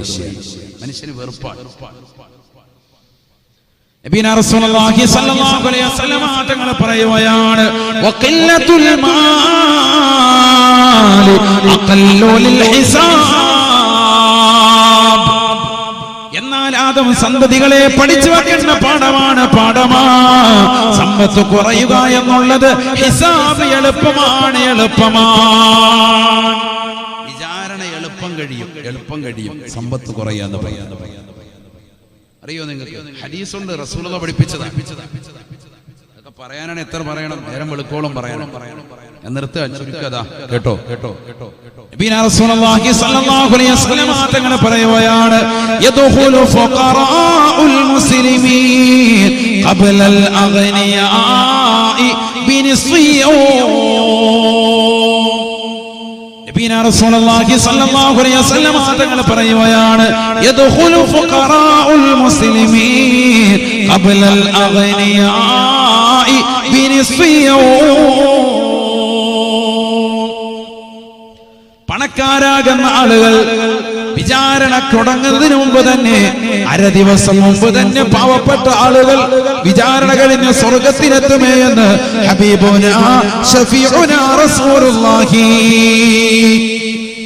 മനുഷ്യന് വെറുപ്പാണ്. നബിന റസൂലുള്ളാഹി സ്വല്ലല്ലാഹു അലൈഹി വസല്ലം തങ്ങൾ പറയുകയാണ്, വഖില്ലത്തുൽ മാൽ അഖല്ലു ലിൽ ഹിസാബ്. എന്നാൽ ആദം സന്തതികളെ പഠിച്ചു വെക്കേണ്ട പാഠമാ സമ്പത്ത് കുറയുക എന്നുള്ളത്. ഹിസാബ് എളുപ്പമാണ്. വിചാരണ എളുപ്പം കഴിയും, സമ്പത്ത് കുറയാന്ന് പറയാ. അറിയോ നിങ്ങൾക്ക്? ഹദീസുണ്ട്, റസൂലുള്ളാഹി പഠിപ്പിച്ചതാണ്. അതൊക്കെ പറയാനാണ് എത്ര പറയണം, നേരം വെളുക്കോളം പറയണം. നിർത്തുക, ചുരുക്കതാ കേട്ടോ. നബിന റസൂലുള്ളാഹി സ്വല്ലല്ലാഹു അലൈഹി വസല്ലം തങ്ങൾ പറയുകയാണ്, യദ്ഖുലു ഫഖറാഉൽ മുസ്ലിമീൻ ഖബ്ലൽ അഗ്നിയാഇ ബിനിസ്ഫിയോ. റസൂലുള്ളാഹി സ്വല്ലല്ലാഹു അലൈഹി വസല്ലം തങ്ങൾ പറയുകയാണ്, യദ്ഖുലു ഫഖറാഉൽ മുസ്ലിമീൻ ഖബ്ലൽ അഗ്നിയാഇ ബിനിസ്ഫിയോ. പണക്കാരാകുന്ന ആളുകൾ വിചാരണ തുടങ്ങുന്നതിന് മുമ്പ് തന്നെ, അര ദിവസം മുമ്പ് തന്നെ പാവപ്പെട്ട ആളുകൾ വിചാരണ കഴിഞ്ഞ് സ്വർഗത്തിനെത്തുമേ എന്ന് ഹബീബുനാ ശഫീഉനാ റസൂലുള്ളാഹി.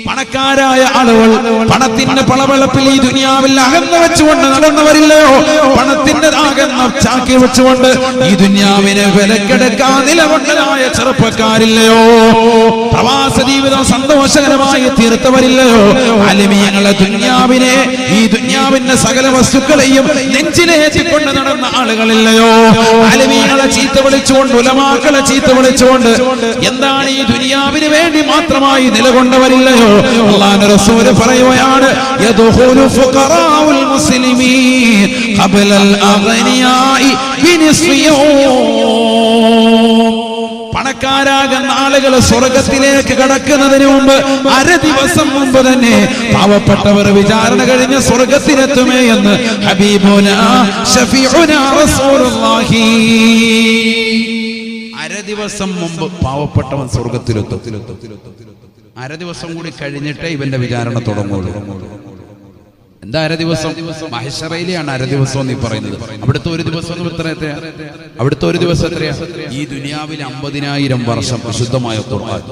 പണക്കാരായ ആളുകൾ പണത്തിന്റെ പളവളപ്പിൽ ഈ ദുനിയാവിൽ അകന്നു വെച്ചുകൊണ്ട് നടന്നവരില്ലയോ? പണത്തിന്റെ ആകന്ന ചാക്കി വെച്ചുകൊണ്ട് ഈ ദുനിയാവിനെ വിലക്കെടുക്കാൻ നിലകൊണ്ടതായ ചെറുപ്പക്കാരില്ലയോ? പ്രവാസ ജീവിതം സന്തോഷകരമായി തീർത്തവരില്ലയോ? ആലിമീങ്ങളെ ദുനിയാവിനെ, ഈ ദുനിയാവിന്റെ സകല വസ്തുക്കളെയും നെഞ്ചിലേറ്റിക്കൊണ്ട് നടന്ന ആളുകളില്ലയോ? ആലിമീങ്ങളെ ചീത്ത വിളിച്ചുകൊണ്ട്, ഉലമാക്കളെ ചീത്ത വിളിച്ചുകൊണ്ട് എന്താണ് ഈ ദുനിയാവിന് വേണ്ടി മാത്രമായി നിലകൊണ്ടവരില്ലയോ? അല്ലാഹുവിന്റെ റസൂൽ പറയുകയാണ്, യദ്ഖുലു ഫഖറാഉൽ മുസ്ലിമീൻ ഖബ്ലൽ അഗ്നിയാഇ ബിനിസ്ഫിയോ. പണക്കാരാകുന്ന ആളുകൾ സ്വർഗത്തിലേക്ക് കടക്കുന്നതിന് മുമ്പ് അര ദിവസം മുമ്പ് തന്നെ പാവപ്പെട്ടവർ വിചാരണ കഴിഞ്ഞ് സ്വർഗത്തിലെത്തുമേ എന്ന് ഹബീബുനാ ശഫീഉനാ റസൂലുള്ളാഹി. അര ദിവസം മുമ്പ് പാവപ്പെട്ടവൻ സ്വർഗത്തിലെത്തും. അര ദിവസം കൂടി കഴിഞ്ഞിട്ടേ ഇവന്റെ വിചാരണ തുടങ്ങുള്ളൂ. എന്താ അര ദിവസം? മഹ്ശറയിലെയാണ് അര ദിവസം എന്ന് പറയുന്നത്. അവിടുത്തെ ഒരു ദിവസം അവിടുത്തെ ഒരു ദിവസം എത്രയാ? ഈ ദുനിയാവിൽ 50,000 വർഷം വിശുദ്ധമായ ഖുർആൻ.